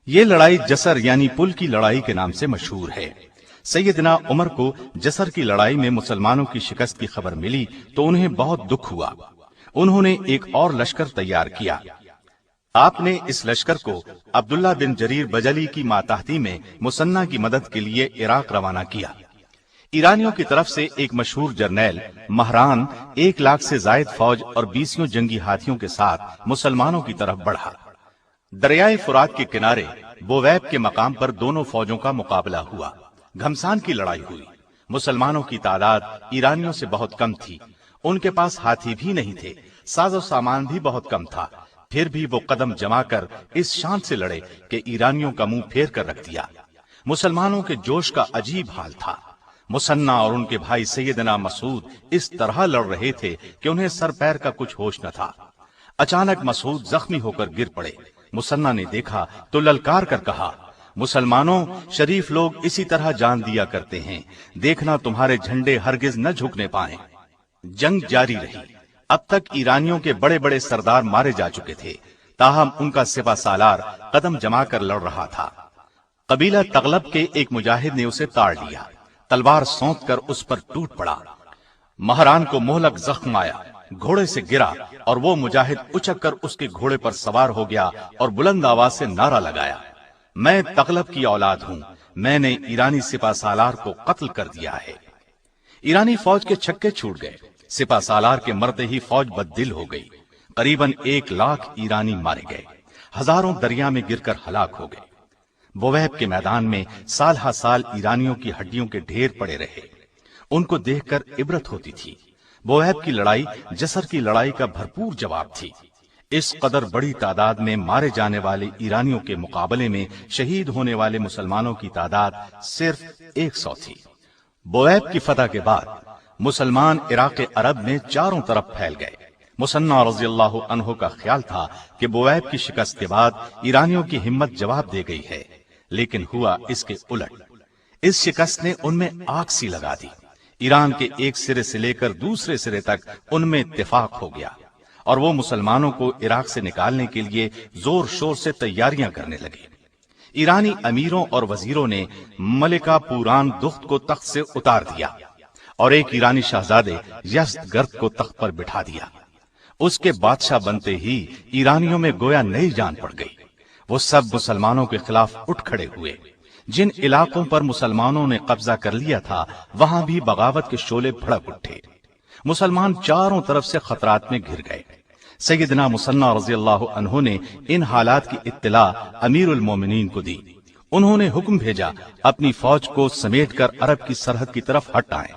یہ لڑائی جسر یعنی پل کی لڑائی کے نام سے مشہور ہے۔ سیدنا عمر کو جسر کی لڑائی میں مسلمانوں کی شکست کی خبر ملی تو انہیں بہت دکھ ہوا۔ انہوں نے ایک اور لشکر تیار کیا۔ آپ نے اس لشکر کو عبداللہ بن جریر بجلی کی ماتحتی میں مسنہ کی مدد کے لیے عراق روانہ کیا۔ ایرانیوں کی طرف سے ایک مشہور جرنیل مہران 1 لاکھ سے زائد فوج اور 20 جنگی ہاتھیوں کے ساتھ مسلمانوں کی طرف بڑھا۔ دریائے فرات کے کنارے بویب کے مقام پر دونوں فوجوں کا مقابلہ ہوا۔ گھمسان کی لڑائی ہوئی۔ مسلمانوں کی تعداد ایرانیوں سے بہت کم تھی، ان کے پاس ہاتھی بھی نہیں تھے، ساز و سامان بھی بہت کم تھا، پھر بھی وہ قدم جما کر اس شان سے لڑے کہ ایرانیوں کا منہ پھیر کر رکھ دیا۔ مسلمانوں کے جوش کا عجیب حال تھا۔ مسنہ اور ان کے بھائی سیدنا مسعود اس طرح لڑ رہے تھے کہ انہیں سر پیر کا کچھ ہوش نہ تھا۔ اچانک مسعود زخمی ہو کر گر پڑے۔ مسنہ نے دیکھا تو للکار کر کہا، مسلمانوں، شریف لوگ اسی طرح جان دیا کرتے ہیں، دیکھنا تمہارے جھنڈے ہرگز نہ جھکنے پائیں۔ جنگ جاری رہی۔ اب تک ایرانیوں کے بڑے بڑے سردار مارے جا چکے تھے، تاہم ان کا سپہ سالار قدم جما کر لڑ رہا تھا۔ قبیلہ تغلب کے ایک مجاہد نے اسے تاڑ لیا، تلوار سونت کر اس پر ٹوٹ پڑا۔ مہران کو مہلک زخم آیا، گھوڑے سے گرا اور وہ مجاہد اچک کر اس کے گھوڑے پر سوار ہو گیا اور بلند آواز سے نعرہ لگایا، میں تغلب کی اولاد ہوں، میں نے ایرانی سپہ سالار کو قتل کر دیا ہے۔ ایرانی فوج کے چھکے چھوٹ گئے، سپہ سالار کے مرتے ہی فوج بددل ہو گئی۔ قریباً 1 لاکھ ایرانی مارے گئے، ہزاروں دریا میں گر کر ہلاک ہو گئے۔ بویب کے میدان میں سال ہا سال ایرانیوں کی ہڈیوں کے ڈھیر پڑے رہے، ان کو دیکھ کر عبرت ہوتی تھی۔ بویب کی لڑائی جسر کی لڑائی کا بھرپور جواب تھی۔ اس قدر بڑی تعداد میں مارے جانے والے ایرانیوں کے مقابلے میں شہید ہونے والے مسلمانوں کی تعداد صرف 100 تھی۔ بویب کی فتح کے بعد مسلمان عراق عرب میں چاروں طرف پھیل گئے۔ مسنہ رضی اللہ عنہ کا خیال تھا کہ بویب کی شکست کے بعد ایرانیوں کی ہمت جواب دے گئی ہے، لیکن ہوا اس کے الٹ۔ اس شکست نے ان میں آگ سی لگا دی۔ ایران کے ایک سرے سے لے کر دوسرے سرے تک ان میں اتفاق ہو گیا اور وہ مسلمانوں کو عراق سے نکالنے کے لیے زور شور سے تیاریاں کرنے لگے۔ ایرانی امیروں اور وزیروں نے ملکہ پوران دخت کو تخت سے اتار دیا اور ایک ایرانی شہزادے یزدگرد کو تخت پر بٹھا دیا۔ اس کے بادشاہ بنتے ہی ایرانیوں میں گویا نئی جان پڑ گئی۔ وہ سب مسلمانوں کے خلاف اٹھ کھڑے ہوئے۔ جن علاقوں پر مسلمانوں نے قبضہ کر لیا تھا وہاں بھی بغاوت کے شعلے بھڑک اٹھے۔ مسلمان چاروں طرف سے خطرات میں گھر گئے۔ سیدنا مسنہ رضی اللہ عنہ نے ان حالات کی اطلاع امیر المومنین کو دی۔ انہوں نے حکم بھیجا اپنی فوج کو سمیٹ کر عرب کی سرحد کی طرف ہٹ آئیں۔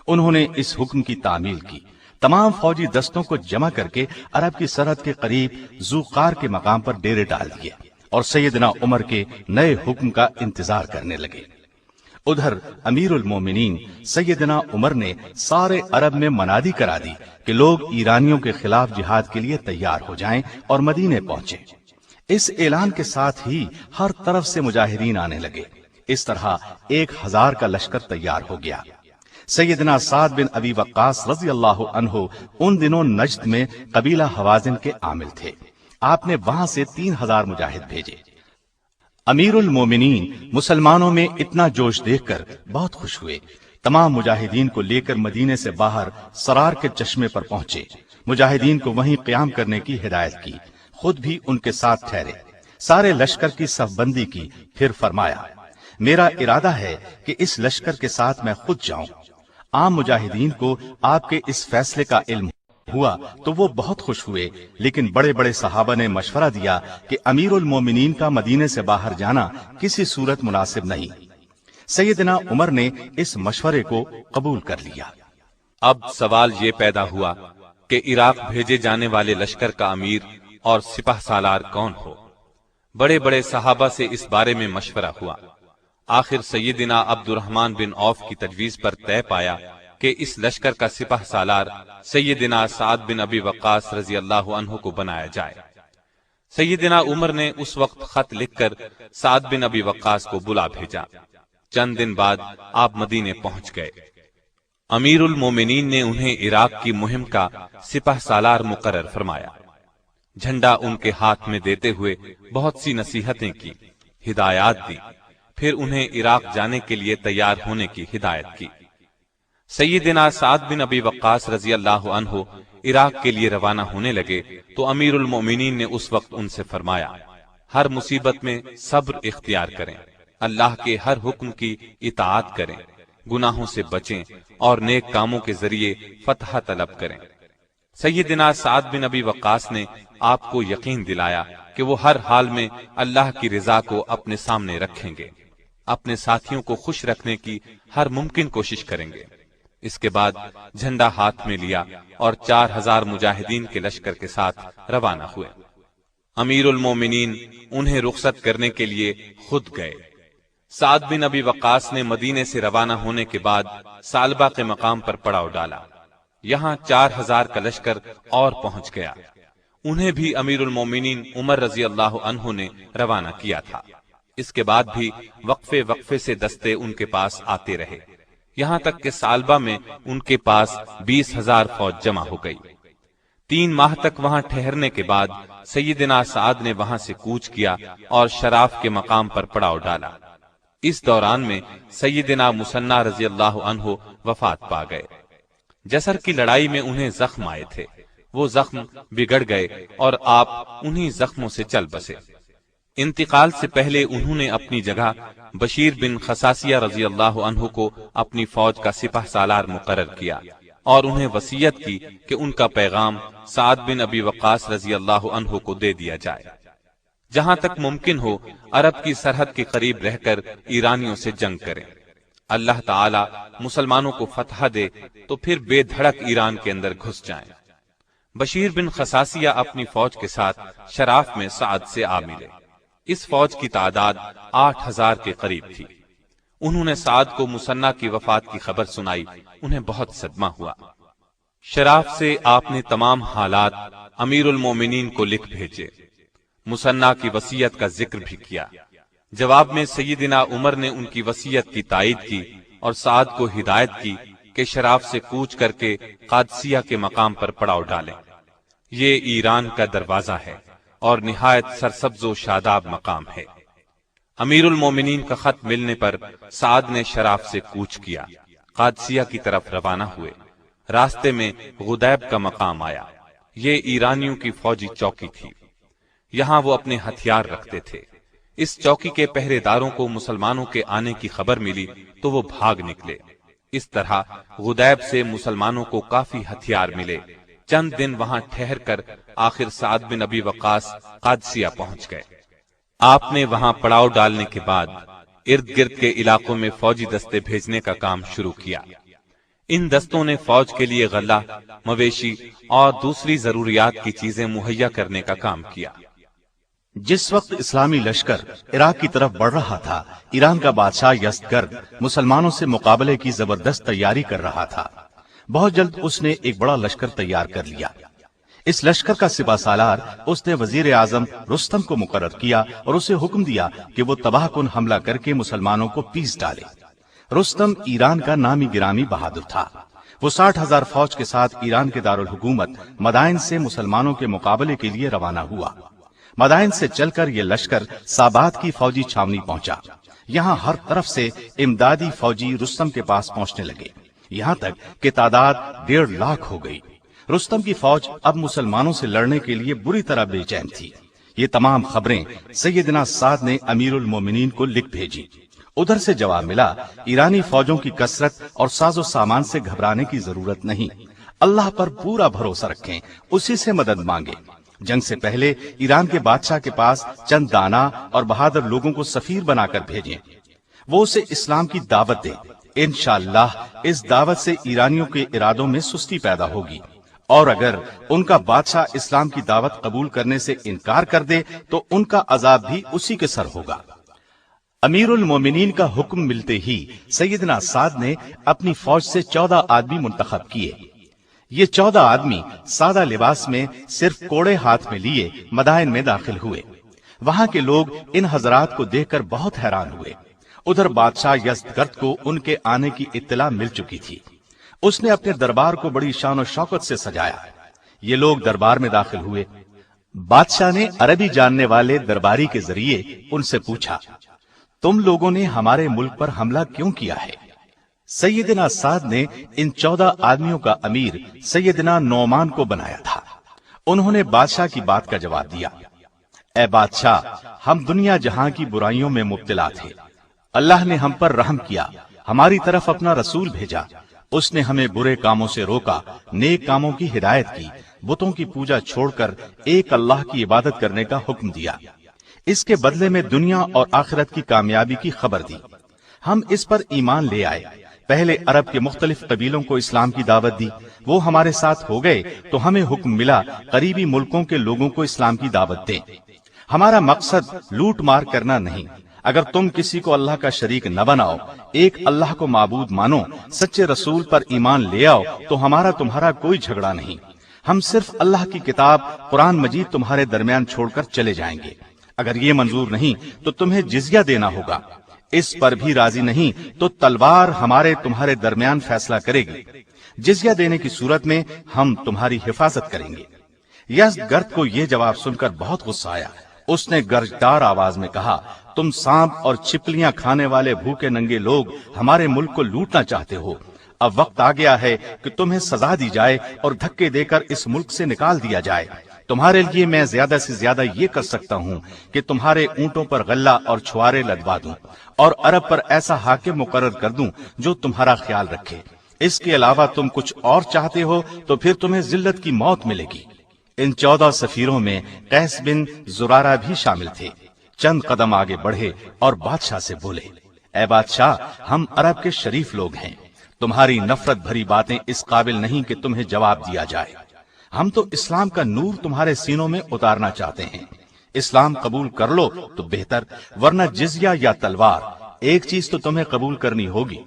انہوں نے اس حکم کی تعمیل کی، تمام فوجی دستوں کو جمع کر کے عرب کی سرحد کے قریب ذوقار کے مقام پر ڈیرے ڈال دیے اور سیدنا عمر کے نئے حکم کا انتظار کرنے لگے۔ ادھر امیر المومنین سیدنا عمر نے سارے عرب میں منادی کرا دی کہ لوگ ایرانیوں کے خلاف جہاد کے لیے تیار ہو جائیں اور مدینے پہنچے۔ اس اعلان کے ساتھ ہی ہر طرف سے مجاہدین آنے لگے۔ اس طرح 1000 کا لشکر تیار ہو گیا۔ سیدنا سعد بن ابی وقاص رضی اللہ عنہ ان دنوں نجد میں قبیلہ حوازن کے عامل تھے۔ آپ نے وہاں سے 3000 مجاہد بھیجے۔ امیر المومنین مسلمانوں میں اتنا جوش دیکھ کر بہت خوش ہوئے۔ تمام مجاہدین کو لے کر مدینے سے باہر سرار کے چشمے پر پہنچے۔ مجاہدین کو وہیں قیام کرنے کی ہدایت کی، خود بھی ان کے ساتھ ٹھہرے۔ سارے لشکر کی صف بندی کی، پھر فرمایا، میرا ارادہ ہے کہ اس لشکر کے ساتھ میں خود جاؤں۔ عام مجاہدین کو آپ کے اس فیصلے کا علم ہوا تو وہ بہت خوش ہوئے، لیکن بڑے بڑے صحابہ نے مشورہ دیا کہ امیر المومنین کا مدینے سے باہر جانا کسی صورت مناسب نہیں۔ سیدنا عمر نے اس مشورے کو قبول کر لیا۔ اب سوال یہ پیدا ہوا کہ عراق بھیجے جانے والے لشکر کا امیر اور سپہ سالار کون ہو۔ بڑے بڑے صحابہ سے اس بارے میں مشورہ ہوا۔ آخر سیدنا عبد الرحمن بن عوف کی تجویز پر طے پایا کہ اس لشکر کا سپہ سالار سیدنا سعد بن ابی وقاص رضی اللہ عنہ کو بنایا جائے۔ سیدنا عمر نے اس وقت خط لکھ کر سعد بن ابی وقاص کو بلا بھیجا۔ چند دن بعد آپ مدینے پہنچ گئے۔ امیر المومنین نے انہیں عراق کی مہم کا سپہ سالار مقرر فرمایا۔ جھنڈا ان کے ہاتھ میں دیتے ہوئے بہت سی نصیحتیں کی، ہدایات دی، پھر انہیں عراق جانے کے لیے تیار ہونے کی ہدایت کی۔ سیدنا سعد بن ابی وقاص رضی اللہ عنہ عراق کے لیے روانہ ہونے لگے تو امیر المومنین نے اس وقت ان سے فرمایا، ہر مصیبت میں صبر اختیار کریں، اللہ کے ہر حکم کی اطاعت کریں، گناہوں سے بچیں اور نیک کاموں کے ذریعے فتح طلب کریں۔ سیدنا سعد بن ابی وقاص نے آپ کو یقین دلایا کہ وہ ہر حال میں اللہ کی رضا کو اپنے سامنے رکھیں گے، اپنے ساتھیوں کو خوش رکھنے کی ہر ممکن کوشش کریں گے۔ اس کے بعد جھنڈا ہاتھ میں لیا اور 4000 مجاہدین کے لشکر کے ساتھ روانہ ہوئے۔ امیر المومنین انہیں رخصت کرنے کے لیے خود گئے۔ سعد بن ابی وقاص نے مدینے سے روانہ ہونے کے بعد سالبہ کے مقام پر پڑاؤ ڈالا۔ یہاں 4000 کا لشکر اور پہنچ گیا۔ انہیں بھی امیر المومنین عمر رضی اللہ عنہ نے روانہ کیا تھا۔ اس کے بعد بھی وقفے وقفے سے دستے ان کے پاس آتے رہے، یہاں تک کہ سالبہ میں ان کے پاس 20,000 فوج جمع ہو گئی۔ 3 ماہ تک وہاں ٹھہرنے کے بعد سیدنا سعد نے وہاں سے کوچ کیا اور شراف کے مقام پر پڑاؤ ڈالا۔ اس دوران میں سیدنا مسنہ رضی اللہ عنہ وفات پا گئے۔ جسر کی لڑائی میں انہیں زخم آئے تھے، وہ زخم بگڑ گئے اور آپ انہی زخموں سے چل بسے۔ انتقال سے پہلے انہوں نے اپنی جگہ بشیر بن خصاصیہ رضی اللہ عنہ کو اپنی فوج کا سپہ سالار مقرر کیا اور انہیں وصیت کی کہ ان کا پیغام سعد بن ابی وقاص رضی اللہ عنہ کو دے دیا جائے۔ جہاں تک ممکن ہو عرب کی سرحد کے قریب رہ کر ایرانیوں سے جنگ کریں۔ اللہ تعالی مسلمانوں کو فتح دے تو پھر بے دھڑک ایران کے اندر گھس جائیں۔ بشیر بن خصاصیہ اپنی فوج کے ساتھ شراف میں سعد سے آ ملے۔ اس فوج کی تعداد 8000 کے قریب تھی۔ انہوں نے سعد کو مسنہ کی وفات کی خبر سنائی، انہیں بہت صدمہ ہوا۔ شراف سے آپ نے تمام حالات امیر المومنین کو لکھ بھیجے، مسنہ کی وصیت کا ذکر بھی کیا۔ جواب میں سیدنا عمر نے ان کی وصیت کی تائید کی اور سعد کو ہدایت کی کہ شراف سے کوچ کر کے قادسیہ کے مقام پر پڑاؤ ڈالیں۔ یہ ایران کا دروازہ ہے اور نہایت سرسبز و شاداب مقام ہے۔ امیر المومنین کا خط ملنے پر سعد نے شراف سے کوچ کیا، قادسیہ کی طرف روانہ ہوئے۔ راستے میں غدیب کا مقام آیا، یہ ایرانیوں کی فوجی چوکی تھی، یہاں وہ اپنے ہتھیار رکھتے تھے۔ اس چوکی کے پہرے داروں کو مسلمانوں کے آنے کی خبر ملی تو وہ بھاگ نکلے۔ اس طرح غدیب سے مسلمانوں کو کافی ہتھیار ملے۔ چند دن وہاں ٹھہر کر آخر سعد بن ابی وقاص قادسیہ پہنچ گئے۔ آپ نے وہاں پڑاؤ ڈالنے کے بعد ارد گرد کے علاقوں میں فوجی دستے بھیجنے کا کام شروع کیا۔ ان دستوں نے فوج کے لیے غلہ، مویشی اور دوسری ضروریات کی چیزیں مہیا کرنے کا کام کیا۔ جس وقت اسلامی لشکر عراق کی طرف بڑھ رہا تھا، ایران کا بادشاہ یزدگرد مسلمانوں سے مقابلے کی زبردست تیاری کر رہا تھا۔ بہت جلد اس نے ایک بڑا لشکر تیار کر لیا۔ اس لشکر کا سپہ سالار اس نے وزیر اعظم رستم کو مقرر کیا اور اسے حکم دیا کہ وہ تباہ کن حملہ کر کے مسلمانوں کو پیس ڈالے۔ رستم ایران کا نامی گرامی بہادر تھا۔ وہ 60,000 فوج کے ساتھ ایران کے دارالحکومت مدائن سے مسلمانوں کے مقابلے کے لیے روانہ ہوا۔ مدائن سے چل کر یہ لشکر سابات کی فوجی چھاونی پہنچا۔ یہاں ہر طرف سے امدادی فوجی رستم کے پاس پہنچنے لگے، یہاں تک کہ تعداد 1.5 لاکھ ہو گئی۔ رستم کی فوج اب مسلمانوں سے لڑنے کے لیے بری طرح بے چین تھی۔ یہ تمام خبریں سیدنا سعد نے امیر المومنین کو لکھ بھیجی۔ ادھر سے جواب ملا، ایرانی فوجوں کی کثرت اور ساز و سامان سے گھبرانے کی ضرورت نہیں، اللہ پر پورا بھروسہ رکھیں، اسی سے مدد مانگیں۔ جنگ سے پہلے ایران کے بادشاہ کے پاس چند دانا اور بہادر لوگوں کو سفیر بنا کر بھیجیں، وہ اسے اسلام کی دعوت دیں۔ انشاءاللہ اس دعوت سے ایرانیوں کے ارادوں میں سستی پیدا ہوگی، اور اگر ان کا بادشاہ اسلام کی دعوت قبول کرنے سے انکار کر دے تو ان کا عذاب بھی اسی کے سر ہوگا۔ امیر المومنین کا حکم ملتے ہی سیدنا سعد نے اپنی فوج سے 14 آدمی منتخب کیے۔ یہ 14 آدمی سادہ لباس میں صرف کوڑے ہاتھ میں لیے مدائن میں داخل ہوئے۔ وہاں کے لوگ ان حضرات کو دیکھ کر بہت حیران ہوئے۔ ادھر بادشاہ یزدگرد کو ان کے آنے کی اطلاع مل چکی تھی۔ اس نے اپنے دربار کو بڑی شان و شوکت سے سجایا۔ یہ لوگ دربار میں داخل ہوئے۔ بادشاہ نے عربی جاننے والے درباری کے ذریعے ان سے پوچھا، تم لوگوں نے ہمارے ملک پر حملہ کیوں کیا ہے؟ سیدنا سعد نے ان 14 آدمیوں کا امیر سیدنا نعمان کو بنایا تھا۔ انہوں نے بادشاہ کی بات کا جواب دیا، اے بادشاہ، ہم دنیا جہاں کی برائیوں میں مبتلا تھے، اللہ نے ہم پر رحم کیا، ہماری طرف اپنا رسول بھیجا، اس نے ہمیں برے کاموں سے روکا، نیک کاموں کی ہدایت کی، بتوں کی پوجا چھوڑ کر ایک اللہ کی عبادت کرنے کا حکم دیا، اس کے بدلے میں دنیا اور آخرت کی کامیابی کی خبر دی۔ ہم اس پر ایمان لے آئے، پہلے عرب کے مختلف قبیلوں کو اسلام کی دعوت دی، وہ ہمارے ساتھ ہو گئے تو ہمیں حکم ملا قریبی ملکوں کے لوگوں کو اسلام کی دعوت دیں۔ ہمارا مقصد لوٹ مار کرنا نہیں، اگر تم کسی کو اللہ کا شریک نہ بناؤ، ایک اللہ کو معبود مانو، سچے رسول پر ایمان لے آؤ، تو ہمارا تمہارا کوئی جھگڑا نہیں، ہم صرف اللہ کی کتاب قرآن مجید تمہارے درمیان چھوڑ کر چلے جائیں گے۔ اگر یہ منظور نہیں تو تمہیں جزیہ دینا ہوگا، اس پر بھی راضی نہیں تو تلوار ہمارے تمہارے درمیان فیصلہ کرے گی، جزیہ دینے کی صورت میں ہم تمہاری حفاظت کریں گے۔ یزدگرد کو یہ جواب سن کر بہت غصہ آیا، اس نے گرجدار آواز میں کہا، تم سانپ اور چھپلیاں کھانے والے بھوکے ننگے لوگ ہمارے ملک کو لوٹنا چاہتے ہو، اب وقت آ گیا ہے کہ تمہیں سزا دی جائے اور دھکے دے کر اس ملک سے نکال دیا جائے۔ تمہارے لیے میں زیادہ سے زیادہ یہ کر سکتا ہوں کہ تمہارے اونٹوں پر غلہ اور چھوارے لدوا دوں اور عرب پر ایسا حاکم مقرر کر دوں جو تمہارا خیال رکھے، اس کے علاوہ تم کچھ اور چاہتے ہو تو پھر تمہیں ذلت کی موت ملے گی۔ ان 14 سفیروں میں قیس بن زرارہ بھی شامل تھے۔ چند قدم آگے بڑھے اور بادشاہ سے بولے، اے بادشاہ، ہم عرب کے شریف لوگ ہیں، تمہاری نفرت بھری باتیں اس قابل نہیں کہ تمہیں جواب دیا جائے، ہم تو اسلام کا نور تمہارے سینوں میں اتارنا چاہتے ہیں، اسلام قبول کر لو تو بہتر، ورنہ جزیہ یا تلوار، ایک چیز تو تمہیں قبول کرنی ہوگی۔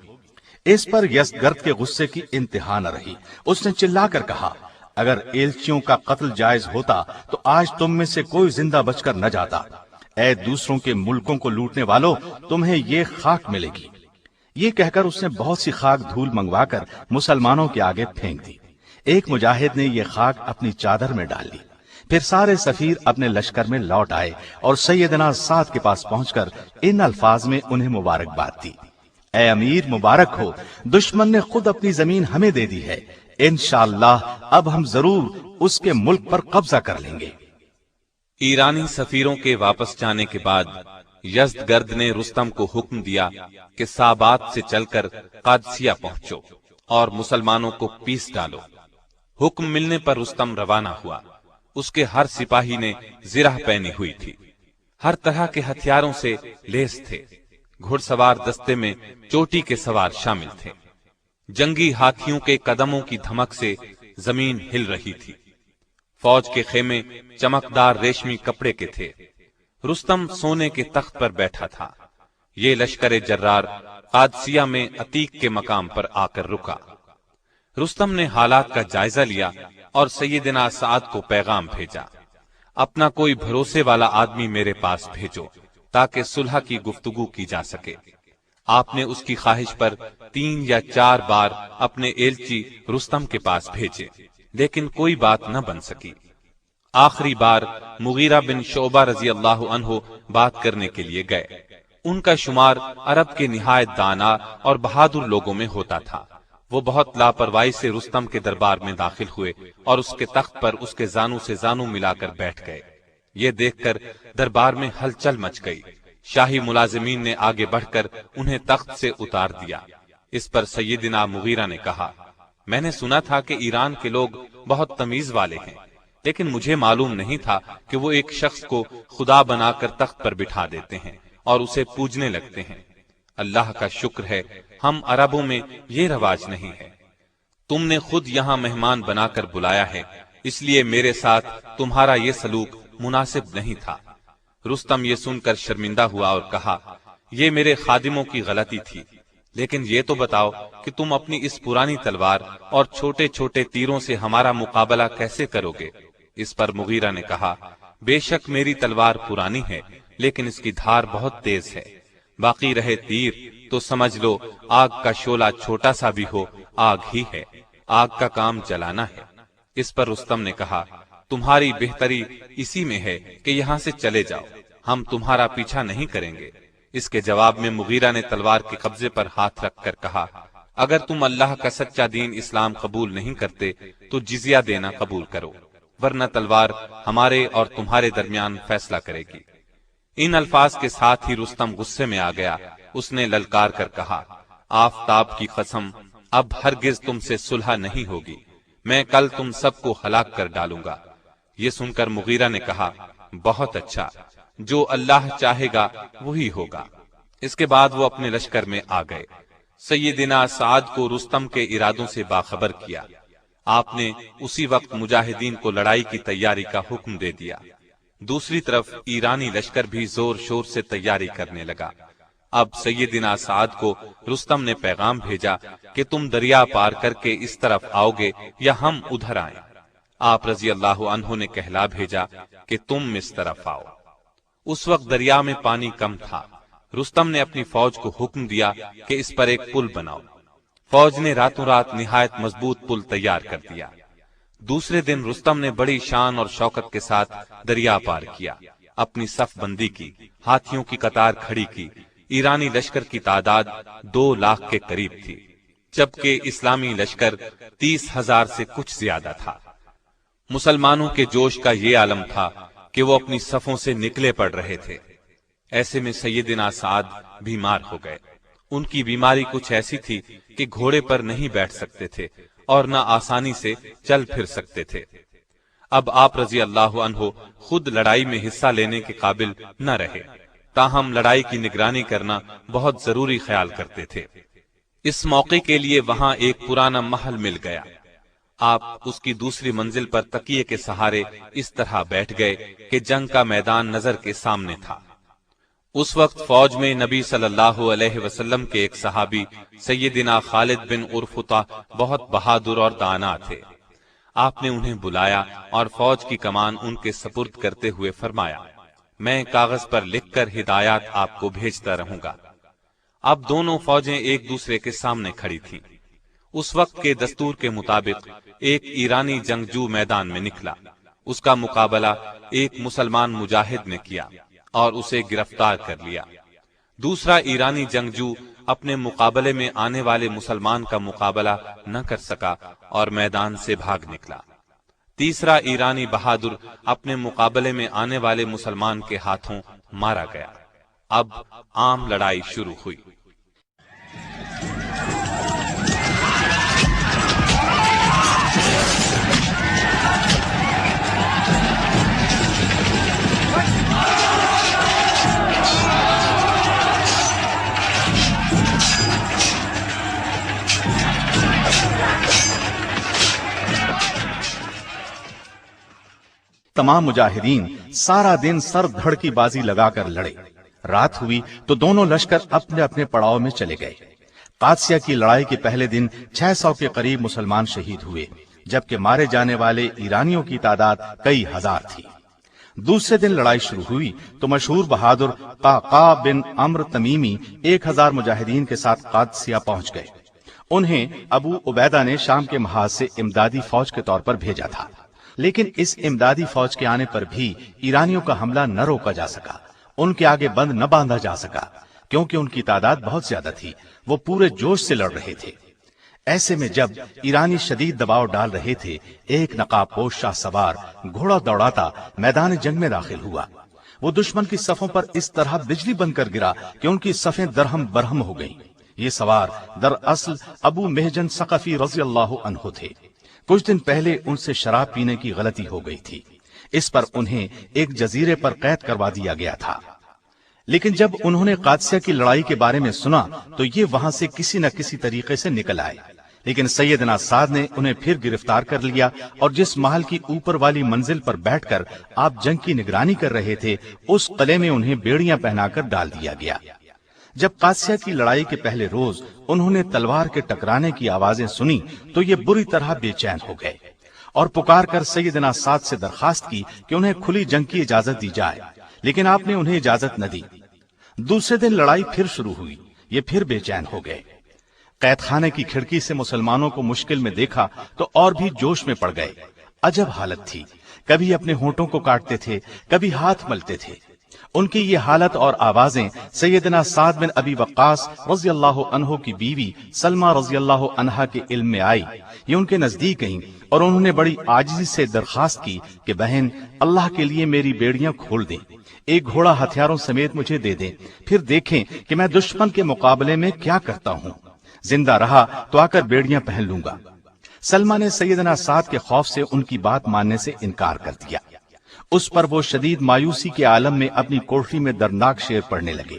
اس پر یزدگرد کے غصے کی انتہا نہ رہی، اس نے چلا کر کہا، اگر ایلچیوں کا قتل جائز ہوتا تو آج تم میں سے کوئی زندہ بچ کر نہ جاتا، اے دوسروں کے ملکوں کو لوٹنے والوں، تمہیں یہ خاک ملے گی۔ یہ کہہ کر اس نے بہت سی خاک دھول منگوا کر مسلمانوں کے آگے پھینک دی۔ ایک مجاہد نے یہ خاک اپنی چادر میں ڈال لی، پھر سارے سفیر اپنے لشکر میں لوٹ آئے اور سیدنا سعد کے پاس پہنچ کر ان الفاظ میں انہیں مبارکباد دی، اے امیر مبارک ہو، دشمن نے خود اپنی زمین ہمیں دے دی ہے، انشاءاللہ اب ہم ضرور اس کے ملک پر قبضہ کر لیں گے۔ ایرانی سفیروں کے واپس جانے کے بعد یزدگرد نے رستم کو حکم دیا کہ سابات سے چل کر قادسیہ پہنچو اور مسلمانوں کو پیس ڈالو۔ حکم ملنے پر رستم روانہ ہوا، اس کے ہر سپاہی نے زرہ پہنی ہوئی تھی، ہر طرح کے ہتھیاروں سے لیس تھے، گھڑ سوار دستے میں چوٹی کے سوار شامل تھے، جنگی ہاتھیوں کے قدموں کی دھمک سے زمین ہل رہی تھی، فوج کے خیمے چمکدار ریشمی کپڑے کے تھے، رستم سونے کے تخت پر بیٹھا تھا۔ یہ لشکر جرار قادسیہ میں عتیق کے مقام پر آ کر رکا۔ رستم نے حالات کا جائزہ لیا اور سیدنا سعد کو پیغام بھیجا، اپنا کوئی بھروسے والا آدمی میرے پاس بھیجو تاکہ صلح کی گفتگو کی جا سکے۔ آپ نے اس کی خواہش پر 3 یا 4 بار اپنے ایلچی رستم کے پاس بھیجے، لیکن کوئی بات نہ بن سکی۔ آخری بار مغیرہ بن شعبہ رضی اللہ عنہ بات کرنے کے لیے گئے، ان کا شمار عرب کے نہایت دانا اور بہادر لوگوں میں ہوتا تھا۔ وہ بہت لاپرواہی سے رستم کے دربار میں داخل ہوئے اور اس کے تخت پر اس کے زانو سے زانو ملا کر بیٹھ گئے۔ یہ دیکھ کر دربار میں ہلچل مچ گئی، شاہی ملازمین نے آگے بڑھ کر انہیں تخت سے اتار دیا۔ اس پر سیدنا مغیرہ نے کہا، میں نے سنا تھا کہ ایران کے لوگ بہت تمیز والے ہیں، لیکن مجھے معلوم نہیں تھا کہ وہ ایک شخص کو خدا بنا کر تخت پر بٹھا دیتے ہیں اور اسے پوجنے لگتے ہیں۔ اللہ کا شکر ہے ہم عربوں میں یہ رواج نہیں ہے۔ تم نے خود یہاں مہمان بنا کر بلایا ہے، اس لیے میرے ساتھ تمہارا یہ سلوک مناسب نہیں تھا۔ رستم یہ سن کر شرمندہ ہوا اور کہا، یہ میرے خادموں کی غلطی تھی، لیکن یہ تو بتاؤ کہ تم اپنی اس پرانی تلوار اور چھوٹے چھوٹے تیروں سے ہمارا مقابلہ کیسے کرو گے؟ اس پر مغیرہ نے کہا، بے شک میری تلوار پرانی ہے، لیکن اس کی دھار بہت تیز ہے، باقی رہے تیر تو سمجھ لو آگ کا شعلہ چھوٹا سا بھی ہو آگ ہی ہے، آگ کا کام جلانا ہے۔ اس پر رستم نے کہا، تمہاری بہتری اسی میں ہے کہ یہاں سے چلے جاؤ، ہم تمہارا پیچھا نہیں کریں گے۔ اس کے جواب میں مغیرہ نے تلوار کے قبضے پر ہاتھ رکھ کر کہا، اگر تم اللہ کا سچا دین اسلام قبول نہیں کرتے تو جزیہ دینا قبول کرو، ورنہ تلوار ہمارے اور تمہارے درمیان فیصلہ کرے گی۔ ان الفاظ کے ساتھ ہی رستم غصے میں آ گیا۔ اس نے للکار کر کہا، آفتاب کی قسم، اب ہرگز تم سے صلح نہیں ہوگی، میں کل تم سب کو ہلاک کر ڈالوں گا۔ یہ سن کر مغیرہ نے کہا، بہت اچھا، جو اللہ چاہے گا وہی ہوگا۔ اس کے بعد وہ اپنے لشکر میں آ گئے۔ سیدنا سعد کو رستم کے ارادوں سے باخبر کیا۔ آپ نے اسی وقت مجاہدین کو لڑائی کی تیاری کا حکم دے دیا۔ دوسری طرف ایرانی لشکر بھی زور شور سے تیاری کرنے لگا۔ اب سیدنا سعد کو رستم نے پیغام بھیجا کہ تم دریا پار کر کے اس طرف آؤ گے یا ہم ادھر آئیں۔ آپ رضی اللہ عنہ نے کہلا بھیجا کہ تم اس طرف آؤ۔ اس وقت دریا میں پانی کم تھا۔ رستم نے اپنی فوج کو حکم دیا کہ اس پر ایک پل بناؤ۔ فوج نے راتوں رات نہایت مضبوط پل تیار کر دیا۔ دوسرے دن رستم نے بڑی شان اور شوکت کے ساتھ دریا پار کیا، اپنی صف بندی کی، ہاتھیوں کی قطار کھڑی کی۔ ایرانی لشکر کی تعداد 2 لاکھ کے قریب تھی، جبکہ اسلامی لشکر 30,000 سے کچھ زیادہ تھا۔ مسلمانوں کے جوش کا یہ عالم تھا کہ وہ اپنی صفوں سے نکلے پڑ رہے تھے۔ ایسے میں سیدنا سعد بیمار ہو گئے۔ ان کی بیماری کچھ ایسی تھی کہ گھوڑے پر نہیں بیٹھ سکتے تھے اور نہ آسانی سے چل پھر سکتے تھے۔ اب آپ رضی اللہ عنہ خود لڑائی میں حصہ لینے کے قابل نہ رہے، تاہم لڑائی کی نگرانی کرنا بہت ضروری خیال کرتے تھے۔ اس موقع کے لیے وہاں ایک پرانا محل مل گیا۔ آپ اس کی دوسری منزل پر تکیے کے سہارے اس طرح بیٹھ گئے کہ جنگ کا میدان نظر کے سامنے تھا۔ اس وقت فوج میں نبی صلی اللہ علیہ وسلم کے ایک صحابی سیدنا خالد بن عرفطہ بہت بہادر اور دانا تھے۔ آپ نے انہیں بلایا اور فوج کی کمان ان کے سپرد کرتے ہوئے فرمایا، میں کاغذ پر لکھ کر ہدایات آپ کو بھیجتا رہوں گا۔ اب دونوں فوجیں ایک دوسرے کے سامنے کھڑی تھیں۔ اس وقت کے دستور کے مطابق ایک ایرانی جنگجو میدان میں نکلا۔ اس کا مقابلہ ایک مسلمان مجاہد نے کیا اور اسے گرفتار کر لیا۔ دوسرا ایرانی جنگجو اپنے مقابلے میں آنے والے مسلمان کا مقابلہ نہ کر سکا اور میدان سے بھاگ نکلا۔ تیسرا ایرانی بہادر اپنے مقابلے میں آنے والے مسلمان کے ہاتھوں مارا گیا۔ اب عام لڑائی شروع ہوئی۔ تمام مجاہدین سارا دن سر دھڑ کی بازی لگا کر لڑے۔ رات ہوئی تو دونوں لشکر اپنے اپنے پڑاؤ میں چلے گئے۔ قادسیہ کی لڑائی کے پہلے دن 600 کے قریب مسلمان شہید ہوئے، جبکہ مارے جانے والے ایرانیوں کی تعداد کئی ہزار تھی۔ دوسرے دن لڑائی شروع ہوئی تو مشہور بہادر قعقاع بن عمرو تمیمی 1000 مجاہدین کے ساتھ قادسیہ پہنچ گئے۔ انہیں ابو عبیدہ نے شام کے محاذ سے امدادی فوج کے طور پر بھیجا تھا، لیکن اس امدادی فوج کے آنے پر بھی ایرانیوں کا حملہ نہ روکا جا سکا، ان کے آگے بند نہ باندھا جا سکا، کیونکہ ان کی تعداد بہت زیادہ تھی، وہ پورے جوش سے لڑ رہے تھے۔ ایسے میں جب ایرانی شدید دباؤ ڈال رہے تھے، ایک نقاب پوش شاہ سوار گھوڑا دوڑاتا میدان جنگ میں داخل ہوا۔ وہ دشمن کی صفوں پر اس طرح بجلی بن کر گرا کہ ان کی صفیں درہم برہم ہو گئیں۔ یہ سوار دراصل ابو محجن ثقفی رضی اللہ عنہ تھے۔ کچھ دن پہلے ان سے شراب پینے کی غلطی ہو گئی تھی، اس پر انہیں ایک جزیرے پر قید کروا دیا گیا تھا۔ لیکن جب انہوں نے قادسیہ کی لڑائی کے بارے میں سنا تو یہ وہاں سے کسی نہ کسی طریقے سے نکل آئے، لیکن سیدنا سعد نے انہیں پھر گرفتار کر لیا اور جس محل کی اوپر والی منزل پر بیٹھ کر آپ جنگ کی نگرانی کر رہے تھے، اس قلعے میں انہیں بیڑیاں پہنا کر ڈال دیا گیا۔ جب قادسیہ کی لڑائی کے پہلے روز انہوں نے تلوار کے ٹکرانے کی آوازیں سنی تو یہ بری طرح بے چین ہو گئے اور پکار کر سیدنا سعد سے درخواست کی کہ انہیں کھلی جنگ کی اجازت دی جائے، لیکن آپ نے انہیں اجازت نہ دی۔ دوسرے دن لڑائی پھر شروع ہوئی، یہ پھر بے چین ہو گئے۔ قید خانے کی کھڑکی سے مسلمانوں کو مشکل میں دیکھا تو اور بھی جوش میں پڑ گئے۔ عجب حالت تھی، کبھی اپنے ہونٹوں کو کاٹتے تھے، کبھی ہاتھ ملتے تھے۔ ان کی یہ حالت اور آوازیں سیدنا سعد بن ابی وقاص رضی اللہ عنہ کی بیوی سلمہ رضی اللہ عنہا کے علم میں آئی، یہ ان کے نزدیک گئیں اور انہوں نے بڑی عاجزی سے درخواست کی کہ بہن اللہ کے لیے میری بیڑیاں کھول دیں، ایک گھوڑا ہتھیاروں سمیت مجھے دے دیں، پھر دیکھیں کہ میں دشمن کے مقابلے میں کیا کرتا ہوں، زندہ رہا تو آ کر بیڑیاں پہن لوں گا۔ سلمہ نے سیدنا سعد کے خوف سے ان کی بات ماننے سے انکار کر دیا۔ اس پر وہ شدید مایوسی کے عالم میں اپنی کوٹری میں دردناک شعر پڑھنے لگے۔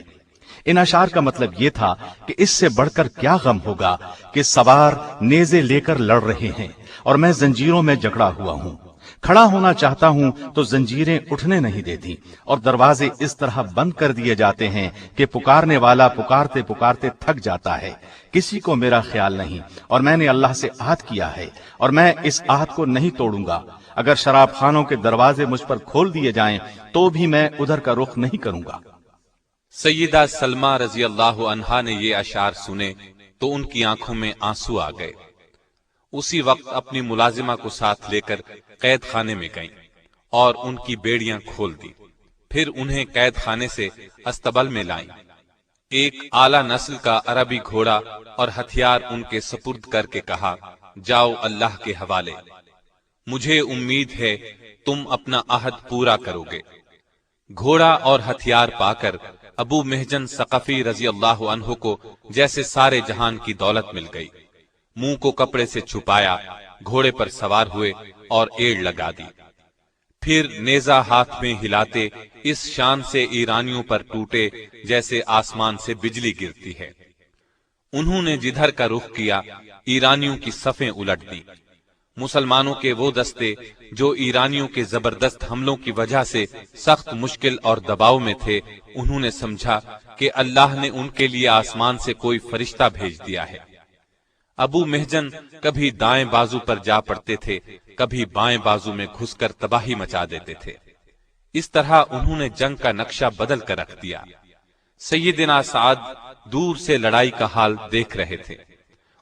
ان اشعار کا مطلب یہ تھا کہ اس سے بڑھ کر کیا غم ہوگا کہ سوار نیزے لے کر لڑ رہے ہیں اور میں زنجیروں میں جکڑا ہوا ہوں، کھڑا ہونا چاہتا ہوں تو زنجیریں اٹھنے نہیں دیتی اور دروازے اس طرح بند کر دیے جاتے ہیں کہ پکارنے والا پکارتے پکارتے تھک جاتا ہے، کسی کو میرا خیال نہیں، اور میں نے اللہ سے عہد کیا ہے اور میں اس عہد کو نہیں توڑوں گا، اگر شراب خانوں کے دروازے مجھ پر کھول دیے جائیں تو بھی میں ادھر کا رخ نہیں کروں گا۔ سیدہ سلمہ رضی اللہ عنہا نے یہ اشعار سنے تو ان کی آنکھوں میں آنسو آ گئے۔ اسی وقت اپنی ملازمہ کو ساتھ لے کر قید خانے میں گئیں اور ان کی بیڑیاں کھول دی، پھر انہیں قید خانے سے استبل میں لائیں۔ ایک اعلیٰ نسل کا عربی گھوڑا اور ہتھیار ان کے سپرد کر کے کہا، جاؤ اللہ کے حوالے، مجھے امید ہے تم اپنا عہد پورا کرو گے۔ گھوڑا اور ہتھیار پا کر ابو محجن ثقفی رضی اللہ عنہ کو جیسے سارے جہان کی دولت مل گئی، منہ کو کپڑے سے چھپایا، گھوڑے پر سوار ہوئے اور ایڑ لگا دی، پھر نیزہ ہاتھ میں ہلاتے اس شان سے ایرانیوں پر ٹوٹے جیسے آسمان سے بجلی گرتی ہے۔ انہوں نے جدھر کا رخ کیا ایرانیوں کی صفیں الٹ دی۔ مسلمانوں کے وہ دستے جو ایرانیوں کے زبردست حملوں کی وجہ سے سخت مشکل اور دباؤ میں تھے، انہوں نے سمجھا کہ اللہ نے ان کے لیے آسمان سے کوئی فرشتہ بھیج دیا ہے۔ ابو محجن کبھی دائیں بازو پر جا پڑتے تھے، کبھی بائیں بازو میں گھس کر تباہی مچا دیتے تھے۔ اس طرح انہوں نے جنگ کا نقشہ بدل کر رکھ دیا۔ سیدنا سعد دور سے لڑائی کا حال دیکھ رہے تھے۔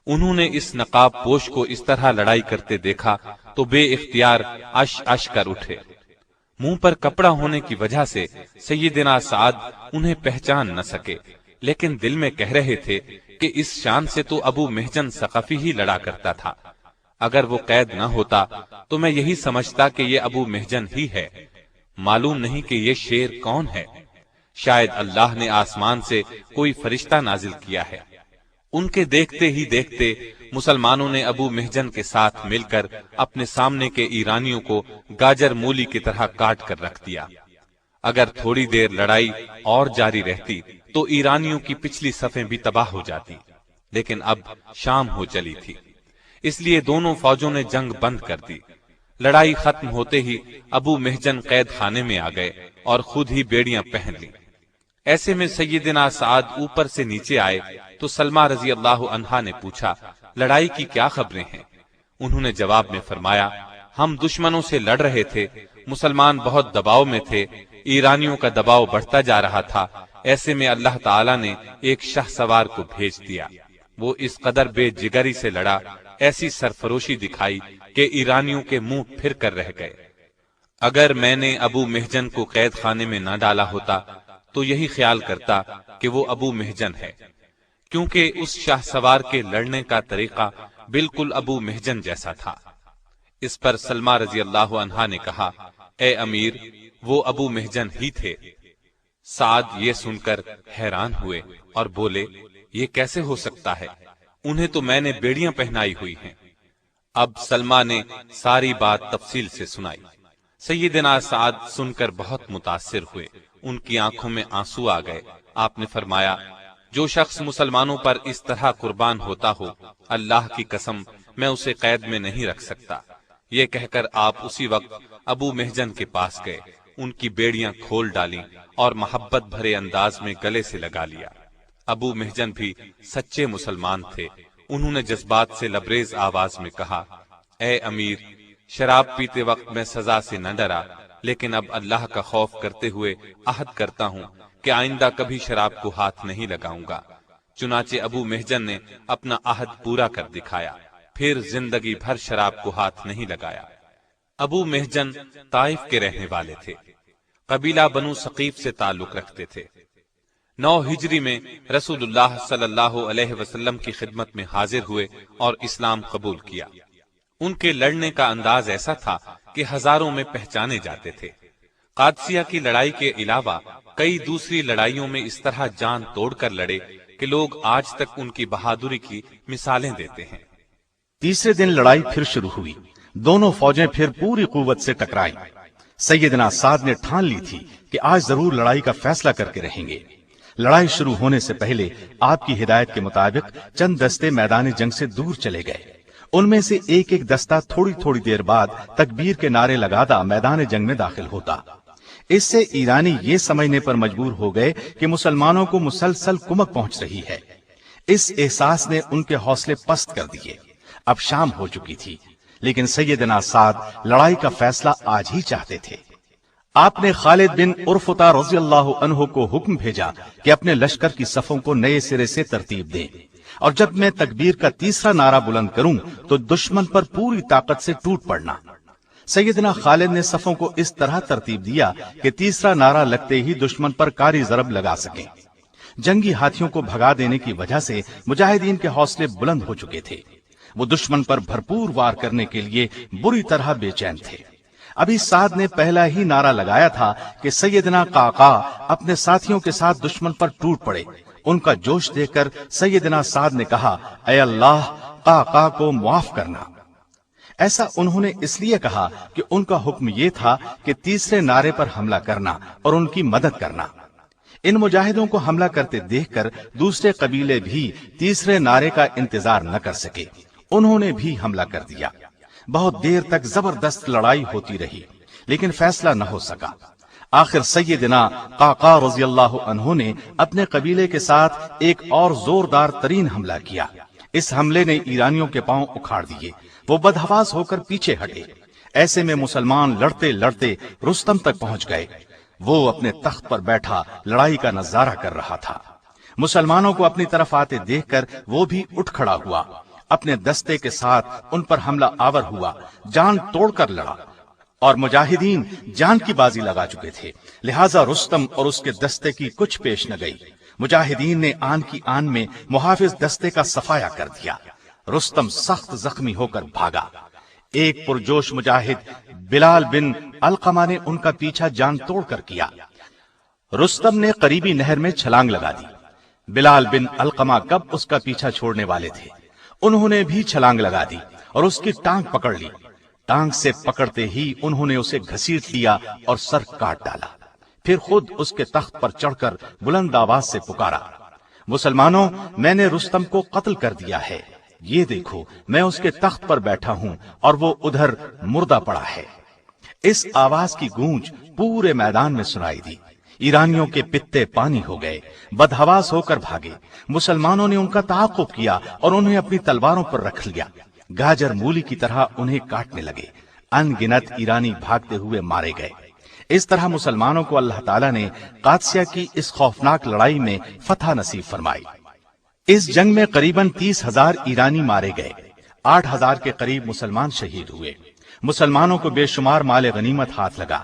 انہوں نے اس نقاب پوش کو اس طرح لڑائی کرتے دیکھا تو بے اختیار اش اش کر اٹھے۔ منہ پر کپڑا ہونے کی وجہ سے سیدنا سعد انہیں پہچان نہ سکے، لیکن دل میں کہہ رہے تھے کہ اس شان سے تو ابو محجن ثقفی ہی لڑا کرتا تھا، اگر وہ قید نہ ہوتا تو میں یہی سمجھتا کہ یہ ابو محجن ہی ہے، معلوم نہیں کہ یہ شیر کون ہے، شاید اللہ نے آسمان سے کوئی فرشتہ نازل کیا ہے۔ ان کے دیکھتے ہی دیکھتے مسلمانوں نے ابو محجن کے ساتھ مل کر اپنے سامنے کے ایرانیوں کو گاجر مولی کی طرح کاٹ کر رکھ دیا۔ اگر تھوڑی دیر لڑائی اور جاری رہتی تو ایرانیوں کی پچھلی صفیں بھی تباہ ہو جاتی، لیکن اب شام ہو چلی تھی، اس لیے دونوں فوجوں نے جنگ بند کر دی۔ لڑائی ختم ہوتے ہی ابو محجن قید خانے میں آ گئے اور خود ہی بیڑیاں پہن لی۔ ایسے میں سیدنا سعد اوپر سے نیچے آئے تو سلمہ رضی اللہ عنہا نے پوچھا، لڑائی کی کیا خبریں ہیں؟ انہوں نے جواب میں فرمایا، ہم دشمنوں سے لڑ رہے تھے، مسلمان بہت دباؤ میں تھے، ایرانیوں کا دباؤ بڑھتا جا رہا تھا، ایسے میں اللہ تعالیٰ نے ایک شاہ سوار کو بھیج دیا، وہ اس قدر بے جگری سے لڑا، ایسی سرفروشی دکھائی کہ ایرانیوں کے منہ پھر کر رہ گئے۔ اگر میں نے ابو محجن کو قید خانے میں نہ ڈالا ہوتا تو یہی خیال کرتا کہ وہ ابو محجن ہے، کیونکہ اس شاہ سوار کے لڑنے کا طریقہ بالکل ابو محجن جیسا تھا۔ اس پر سلمہ رضی اللہ عنہا نے کہا، اے امیر، وہ ابو محجن ہی تھے۔ سعد یہ سن کر حیران ہوئے اور بولے، یہ کیسے ہو سکتا ہے؟ انہیں تو میں نے بیڑیاں پہنائی ہوئی ہیں۔ اب سلمہ نے ساری بات تفصیل سے سنائی۔ سیدنا سعد سن کر بہت متاثر ہوئے، ان کی آنکھوں میں آنسو آ گئے۔ آپ نے فرمایا، جو شخص مسلمانوں پر اس طرح قربان ہوتا ہو، اللہ کی قسم میں اسے قید میں نہیں رکھ سکتا۔ یہ کہہ کر آپ اسی وقت ابو محجن کے پاس گئے، ان کی بیڑیاں کھول ڈالیں اور محبت بھرے انداز میں گلے سے لگا لیا۔ ابو محجن بھی سچے مسلمان تھے، انہوں نے جذبات سے لبریز آواز میں کہا، اے امیر، شراب پیتے وقت میں سزا سے نہ ڈرا، لیکن اب اللہ کا خوف کرتے ہوئے عہد کرتا ہوں کہ آئندہ کبھی شراب کو ہاتھ نہیں لگاؤں گا۔ چنانچہ ابو محجن نے اپنا عہد پورا کر دکھایا، پھر زندگی بھر شراب کو ہاتھ نہیں لگایا۔ ابو محجن طائف کے رہنے والے تھے۔ قبیلہ بنو ثقیف سے تعلق رکھتے تھے۔ 9 ہجری میں رسول اللہ صلی اللہ علیہ وسلم کی خدمت میں حاضر ہوئے اور اسلام قبول کیا۔ ان کے لڑنے کا انداز ایسا تھا کہ ہزاروں میں پہچانے جاتے تھے۔ قادسیہ کی لڑائی کے علاوہ کئی دوسری لڑائیوں میں اس طرح جان توڑ کر لڑے کہ لوگ آج تک ان کی بہادری کی مثالیں دیتے ہیں۔ تیسرے دن لڑائی پھر شروع ہوئی، دونوں فوجیں پھر پوری قوت سے ٹکرائیں۔ سیدنا سعد نے ٹھان لی تھی کہ آج ضرور لڑائی کا فیصلہ کر کے رہیں گے۔ لڑائی شروع ہونے سے پہلے آپ کی ہدایت کے مطابق چند دستے میدان جنگ سے دور چلے گئے۔ ان میں سے ایک ایک دستہ تھوڑی تھوڑی دیر بعد تکبیر کے نعرے لگاتا میدان جنگ میں داخل ہوتا۔ اس سے ایرانی یہ سمجھنے پر مجبور ہو گئے کہ مسلمانوں کو مسلسل کمک پہنچ رہی ہے۔ اس احساس نے ان کے حوصلے پست کر دیے۔ اب شام ہو چکی تھی، لیکن سیدنا سعد لڑائی کا فیصلہ آج ہی چاہتے تھے۔ آپ نے خالد بن عرفطہ رضی اللہ عنہ کو حکم بھیجا کہ اپنے لشکر کی صفوں کو نئے سرے سے ترتیب دیں، اور جب میں تکبیر کا تیسرا نعرہ بلند کروں تو دشمن پر پوری طاقت سے ٹوٹ پڑنا۔ سیدنا خالد نے صفوں کو اس طرح ترتیب دیا کہ تیسرا نعرہ لگتے ہی دشمن پر کاری ضرب لگا سکیں۔ جنگی ہاتھیوں کو بھگا دینے کی وجہ سے مجاہدین کے حوصلے بلند ہو چکے تھے۔ وہ دشمن پر بھرپور وار کرنے کے لیے بری طرح بے چین تھے۔ ابھی سعد نے پہلا ہی نعرہ لگایا تھا کہ سیدنا قعقاع اپنے ساتھیوں کے ساتھ دشمن پر ٹوٹ پڑے۔ ان کا جوش دیکھ کر سیدنا سعد نے کہا، اے اللہ، قعقاع کو معاف کرنا۔ ایسا انہوں نے اس لیے کہا کہ ان کا حکم یہ تھا کہ تیسرے نعرے پر حملہ کرنا اور ان کی مدد کرنا۔ ان مجاہدوں کو حملہ کرتے دیکھ کر دوسرے قبیلے بھی تیسرے نعرے کا انتظار نہ کر سکے، انہوں نے بھی حملہ کر دیا۔ بہت دیر تک زبردست لڑائی ہوتی رہی، لیکن فیصلہ نہ ہو سکا۔ آخر سیدنا قعقاع رضی اللہ عنہ نے اپنے قبیلے کے ساتھ ایک اور زوردار ترین حملہ کیا۔ اس حملے نے ایرانیوں کے پاؤں اکھاڑ دیے، وہ بدحواس ہو کر پیچھے ہٹے۔ ایسے میں مسلمان لڑتے لڑتے رستم تک پہنچ گئے۔ وہ اپنے تخت پر بیٹھا لڑائی کا نظارہ کر رہا تھا۔ مسلمانوں کو اپنی طرف آتے دیکھ کر وہ بھی اٹھ کھڑا ہوا، اپنے دستے کے ساتھ ان پر حملہ آور ہوا، جان توڑ کر لڑا، اور مجاہدین جان کی بازی لگا چکے تھے، لہذا رستم اور اس کے دستے کی کچھ پیش نہ گئی۔ مجاہدین نے آن کی آن میں محافظ دستے کا صفایا کر دیا۔ رستم سخت زخمی ہو کر بھاگا۔ ایک پرجوش مجاہد بلال بن علقمہ نے ان کا پیچھا جان توڑ کر کیا۔ رستم نے قریبی نہر میں چھلانگ لگا دی۔ بلال بن علقمہ کب اس کا پیچھا چھوڑنے والے تھے، انہوں نے بھی چھلانگ لگا دی اور اس کی ٹانگ پکڑ لی۔ ٹانگ سے پکڑتے ہی انہوں نے اسے گھسیٹ لیا اور سر کاٹ ڈالا، پھر خود اس کے تخت پر چڑھ کر بلند آواز سے پکارا، مسلمانوں، میں نے رستم کو قتل کر دیا ہے، یہ دیکھو میں اس کے تخت پر بیٹھا ہوں اور وہ ادھر مردہ پڑا ہے۔ اس آواز کی گونج پورے میدان میں سنائی دی۔ ایرانیوں کے پتے پانی ہو گئے، بدحواس ہو کر بھاگے۔ مسلمانوں نے ان کا تعاقب کیا اور انہیں اپنی تلواروں پر رکھ لیا، گاجر مولی کی طرح انہیں کاٹنے لگے۔ ان گنت ایرانی بھاگتے ہوئے مارے گئے۔ اس طرح مسلمانوں کو اللہ تعالیٰ نے قادسیہ کی اس خوفناک لڑائی میں فتح نصیب فرمائی۔ اس جنگ میں قریباً 30,000 ایرانی مارے گئے، 8,000 کے قریب مسلمان شہید ہوئے۔ مسلمانوں کو بے شمار مال غنیمت ہاتھ لگا۔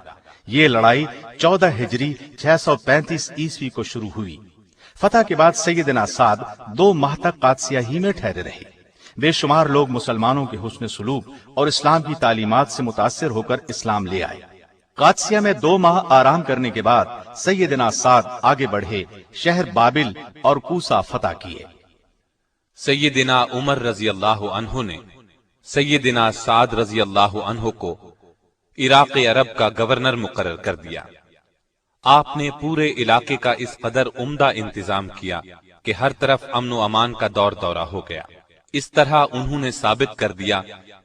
یہ لڑائی 14 ہجری 635 عیسوی کو شروع ہوئی۔ فتح کے بعد سیدنا سعد 2 ماہ تک قادسیہ ہی میں ٹھہرے رہے۔ بے شمار لوگ مسلمانوں کے حسن سلوک اور اسلام کی تعلیمات سے متاثر ہو کر اسلام لے آئے۔ قادسیہ میں 2 ماہ آرام کرنے کے بعد سیدنا سعد آگے بڑھے، شہر بابل اور کوسا فتح کیے۔ سیدنا عمر رضی اللہ عنہ نے سیدنا سعد رضی اللہ عنہ کو عراق عرب کا گورنر مقرر کر دیا۔ آپ نے پورے علاقے کا اس قدر عمدہ انتظام کیا کہ ہر طرف امن و امان کا دور دورہ ہو گیا۔ اس طرح انہوں نے ثابت کر دیا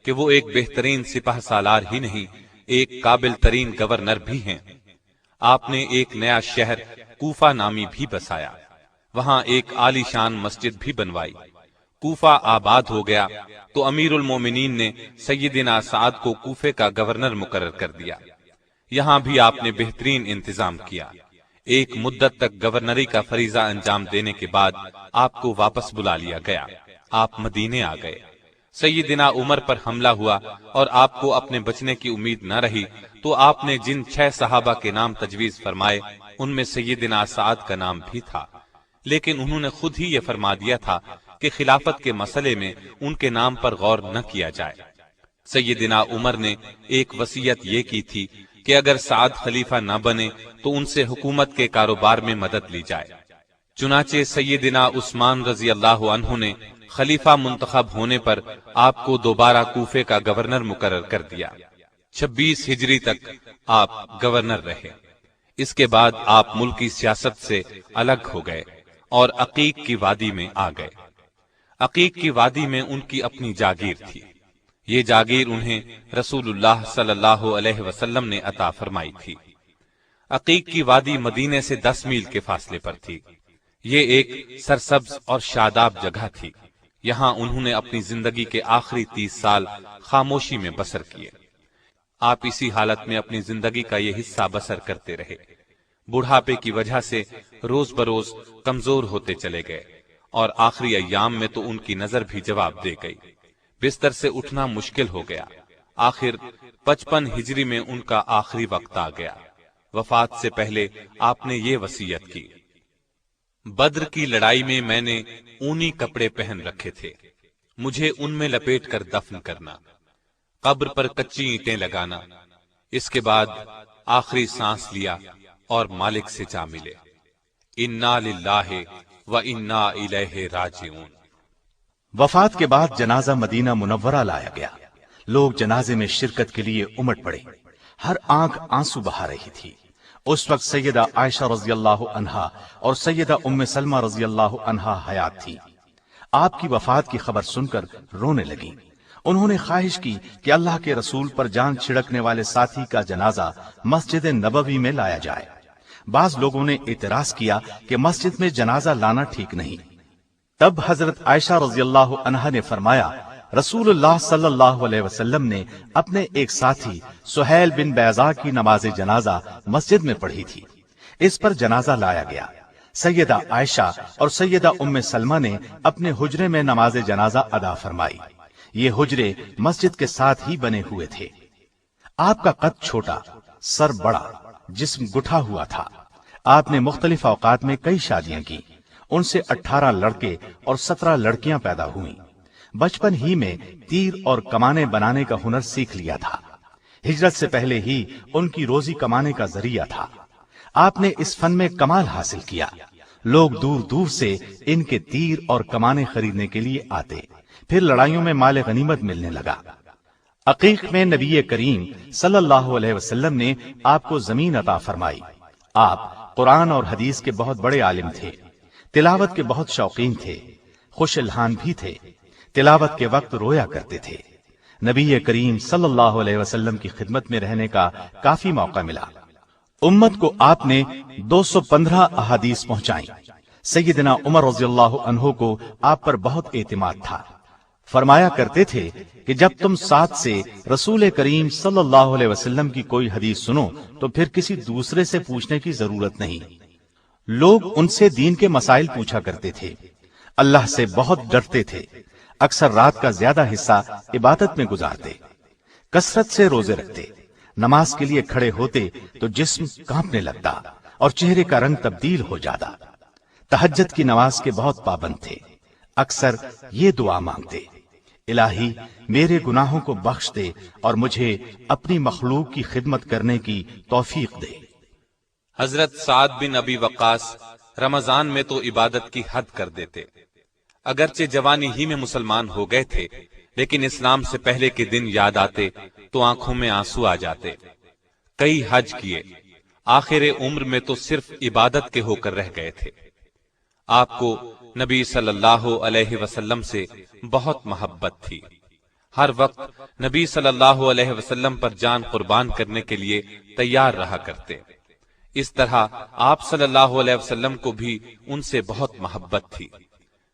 کہ وہ ایک بہترین سپہ سالار ہی نہیں، ایک قابل ترین گورنر بھی ہیں۔ آپ نے ایک نیا شہر کوفہ نامی بھی بسایا، وہاں ایک عالی شان مسجد بھی بنوائی۔ کوفہ آباد ہو گیا تو امیر المومنین نے سیدنا سعد کو کوفے کا گورنر مقرر کر دیا۔ یہاں بھی آپ نے بہترین انتظام کیا۔ ایک مدت تک گورنری کا فریضہ انجام دینے کے بعد آپ کو واپس بلا لیا گیا۔ آپ مدینے آ گئے۔ سیدنا عمر پر حملہ ہوا اور آپ کو اپنے بچنے کی امید نہ رہی تو آپ نے جن 6 صحابہ کے نام تجویز فرمائے ان میں سیدنا سعد کا نام بھی تھا، لیکن انہوں نے خود ہی یہ فرما دیا تھا کہ خلافت کے مسئلے میں ان کے نام پر غور نہ کیا جائے۔ سیدنا عمر نے ایک وصیت یہ کی تھی کہ اگر سعد خلیفہ نہ بنے تو ان سے حکومت کے کاروبار میں مدد لی جائے۔ چنانچہ سیدنا عثمان رضی اللہ عنہ نے خلیفہ منتخب ہونے پر آپ کو دوبارہ کوفے کا گورنر مقرر کر دیا۔ 26 ہجری تک آپ گورنر رہے۔ اس کے بعد آپ ملکی سیاست سے الگ ہو گئے اور عقیق کی وادی میں آ گئے۔ عقیق کی وادی میں ان کی اپنی جاگیر تھی۔ یہ جاگیر انہیں رسول اللہ صلی اللہ علیہ وسلم نے عطا فرمائی تھی۔ عقیق کی وادی مدینے سے 10 میل کے فاصلے پر تھی۔ یہ ایک سرسبز اور شاداب جگہ تھی۔ یہاں انہوں نے اپنی زندگی کے آخری 30 سال خاموشی میں بسر کیے۔ آپ اسی حالت میں اپنی زندگی کا یہ حصہ بسر کرتے رہے۔ بڑھاپے کی وجہ سے روز بروز کمزور ہوتے چلے گئے اور آخری ایام میں تو ان کی نظر بھی جواب دے گئی۔ بستر سے اٹھنا مشکل ہو گیا۔ آخر 55 ہجری میں ان کا آخری وقت آ گیا۔ وفات سے پہلے آپ نے یہ وصیت کی: بدر کی لڑائی میں نے اونی کپڑے پہن رکھے تھے، مجھے ان میں لپیٹ کر دفن کرنا، قبر پر کچی اینٹیں لگانا، اس کے بعد آخری سانس لیا اور مالک سے جا ملے۔ انا للہ و انا الیہ راجعون۔ وفات کے بعد جنازہ مدینہ منورہ لایا گیا۔ لوگ جنازے میں شرکت کے لیے امٹ پڑے۔ ہر آنکھ آنسو بہا رہی تھی۔ اس وقت سیدہ عائشہ رضی اللہ عنہا اور سیدہ ام سلمہ رضی اللہ عنہا حیات تھی۔ آپ کی وفات کی خبر سن کر رونے لگیں۔ انہوں نے خواہش کی کہ اللہ کے رسول پر جان چھڑکنے والے ساتھی کا جنازہ مسجد نبوی میں لایا جائے۔ بعض لوگوں نے اعتراض کیا کہ مسجد میں جنازہ لانا ٹھیک نہیں۔ تب حضرت عائشہ رضی اللہ عنہا نے فرمایا، رسول اللہ صلی اللہ علیہ وسلم نے اپنے ایک ساتھی سہیل بن بیضاء کی نماز جنازہ مسجد میں پڑھی تھی، اس پر جنازہ لایا گیا۔ سیدہ عائشہ اور سیدہ ام سلمہ نے اپنے حجرے میں نماز جنازہ ادا فرمائی۔ یہ حجرے مسجد کے ساتھ ہی بنے ہوئے تھے۔ آپ کا قد چھوٹا، سر بڑا، جسم گٹھا ہوا تھا۔ آپ نے مختلف اوقات میں کئی شادیاں کی۔ ان سے 18 لڑکے اور 17 لڑکیاں پیدا ہوئیں۔ بچپن ہی میں تیر اور کمانے بنانے کا ہنر سیکھ لیا تھا۔ ہجرت سے پہلے ہی ان کی روزی کمانے کا ذریعہ تھا۔ آپ نے اس فن میں کمال حاصل کیا۔ لوگ دور دور سے ان کے تیر اور کمانے خریدنے کے لیے آتے۔ پھر لڑائیوں میں مال غنیمت ملنے لگا۔ عقیق میں نبی کریم صلی اللہ علیہ وسلم نے آپ کو زمین عطا فرمائی۔ آپ قرآن اور حدیث کے بہت بڑے عالم تھے، تلاوت کے بہت شوقین تھے، خوش الحان بھی تھے، تلاوت کے وقت رویا کرتے تھے۔ نبی کریم صلی اللہ علیہ وسلم کی خدمت میں رہنے کا کافی موقع ملا۔ امت کو آپ نے 215 احادیث پہنچائیں۔ سیدنا عمر رضی اللہ عنہ کو آپ پر بہت اعتماد تھا۔ فرمایا کرتے تھے کہ جب تم ساتھ سے رسول کریم صلی اللہ علیہ وسلم کی کوئی حدیث سنو تو پھر کسی دوسرے سے پوچھنے کی ضرورت نہیں۔ لوگ ان سے دین کے مسائل پوچھا کرتے تھے، اللہ سے بہت ڈرتے تھے، اکثر رات کا زیادہ حصہ عبادت میں گزارتے، کثرت سے روزے رکھتے، نماز کے لیے کھڑے ہوتے تو جسم کانپنے لگتا اور چہرے کا رنگ تبدیل ہو جاتا۔ تہجد کی نماز کے بہت پابند تھے، اکثر یہ دعا مانگتے، الہی میرے گناہوں کو بخش دے اور مجھے اپنی مخلوق کی خدمت کرنے کی توفیق دے۔ حضرت سعد بن ابی وقاص رمضان میں تو عبادت کی حد کر دیتے۔ اگرچہ جوانی ہی میں مسلمان ہو گئے تھے، لیکن اسلام سے پہلے کے دن یاد آتے تو آنکھوں میں آنسو آ جاتے۔ کئی حج کیے، آخر عمر میں تو صرف عبادت کے ہو کر رہ گئے تھے۔ آپ کو نبی صلی اللہ علیہ وسلم سے بہت محبت تھی۔ ہر وقت نبی صلی اللہ علیہ وسلم پر جان قربان کرنے کے لیے تیار رہا کرتے۔ اس طرح آپ صلی اللہ علیہ وسلم کو بھی ان سے بہت محبت تھی۔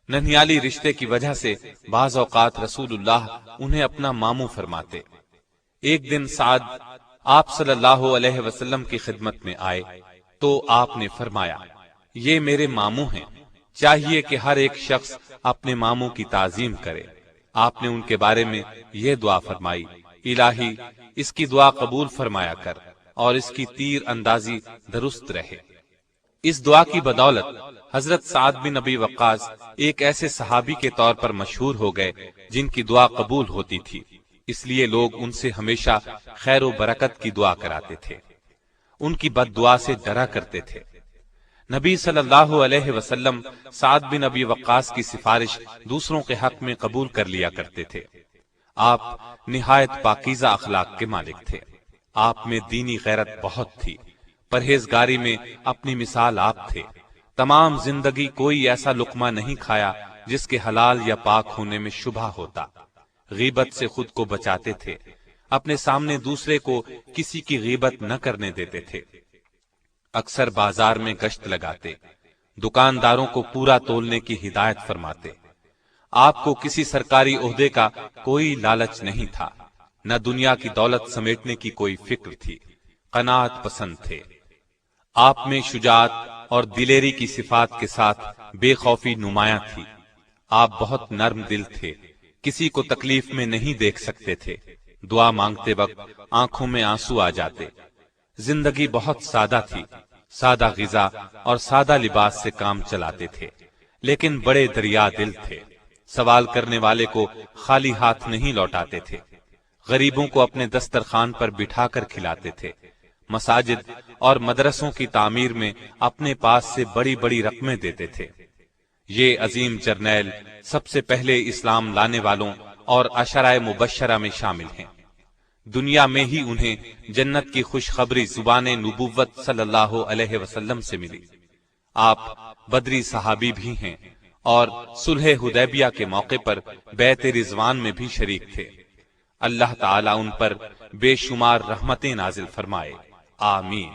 ننھیالی رشتے کی وجہ سے بعض اوقات رسول اللہ انہیں اپنا ماموں فرماتے۔ ایک دن سعد آپ صلی اللہ علیہ وسلم کی خدمت میں آئے تو آپ نے فرمایا، یہ میرے ماموں ہیں، چاہیے کہ ہر ایک شخص اپنے ماموں کی تعظیم کرے۔ آپ نے ان کے بارے میں یہ دعا فرمائی، الہی اس کی دعا قبول فرمایا کر اور اس کی تیر اندازی درست رہے۔ اس دعا کی بدولت حضرت سعد بن ابی وقاص ایک ایسے صحابی کے طور پر مشہور ہو گئے جن کی دعا قبول ہوتی تھی، اس لیے لوگ ان سے ہمیشہ خیر و برکت کی دعا کراتے تھے، ان کی بد دعا سے ڈرا کرتے تھے۔ نبی صلی اللہ علیہ وسلم سعد بن ابی وقاص کی سفارش دوسروں کے حق میں قبول کر لیا کرتے تھے۔ آپ نہایت پاکیزہ اخلاق کے مالک تھے، آپ میں دینی غیرت بہت تھی، پرہیزگاری میں اپنی مثال آپ تھے، تمام زندگی کوئی ایسا لقمہ نہیں کھایا جس کے حلال یا پاک ہونے میں شبہ ہوتا، غیبت سے خود کو بچاتے تھے، اپنے سامنے دوسرے کو کسی کی غیبت نہ کرنے دیتے تھے، اکثر بازار میں گشت لگاتے، دکانداروں کو پورا تولنے کی ہدایت فرماتے۔ آپ کو کسی سرکاری عہدے کا کوئی لالچ نہیں تھا، نہ دنیا کی دولت سمیٹنے کی کوئی فکر تھی، قناعت پسند تھے۔ آپ میں شجاعت اور دلیری کی صفات کے ساتھ بے خوفی نمایاں تھی۔ آپ بہت نرم دل تھے، کسی کو تکلیف میں نہیں دیکھ سکتے تھے، دعا مانگتے وقت آنکھوں میں آنسو آ جاتے۔ زندگی بہت سادہ تھی، سادہ غذا اور سادہ لباس سے کام چلاتے تھے، لیکن بڑے دریا دل تھے، سوال کرنے والے کو خالی ہاتھ نہیں لوٹاتے تھے، غریبوں کو اپنے دسترخوان پر بٹھا کر کھلاتے تھے، مساجد اور مدرسوں کی تعمیر میں اپنے پاس سے بڑی بڑی رقمیں دیتے تھے۔ یہ عظیم جرنیل سب سے پہلے اسلام لانے والوں اور عشرہ مبشرہ میں شامل ہیں۔ دنیا میں ہی انہیں جنت کی خوشخبری زبان نبوت صلی اللہ علیہ وسلم سے ملی۔ آپ بدری صحابی بھی ہیں اور صلح حدیبیہ کے موقع پر بیعت رضوان میں بھی شریک تھے۔ اللہ تعالیٰ ان پر بے شمار رحمتیں نازل فرمائے، آمین۔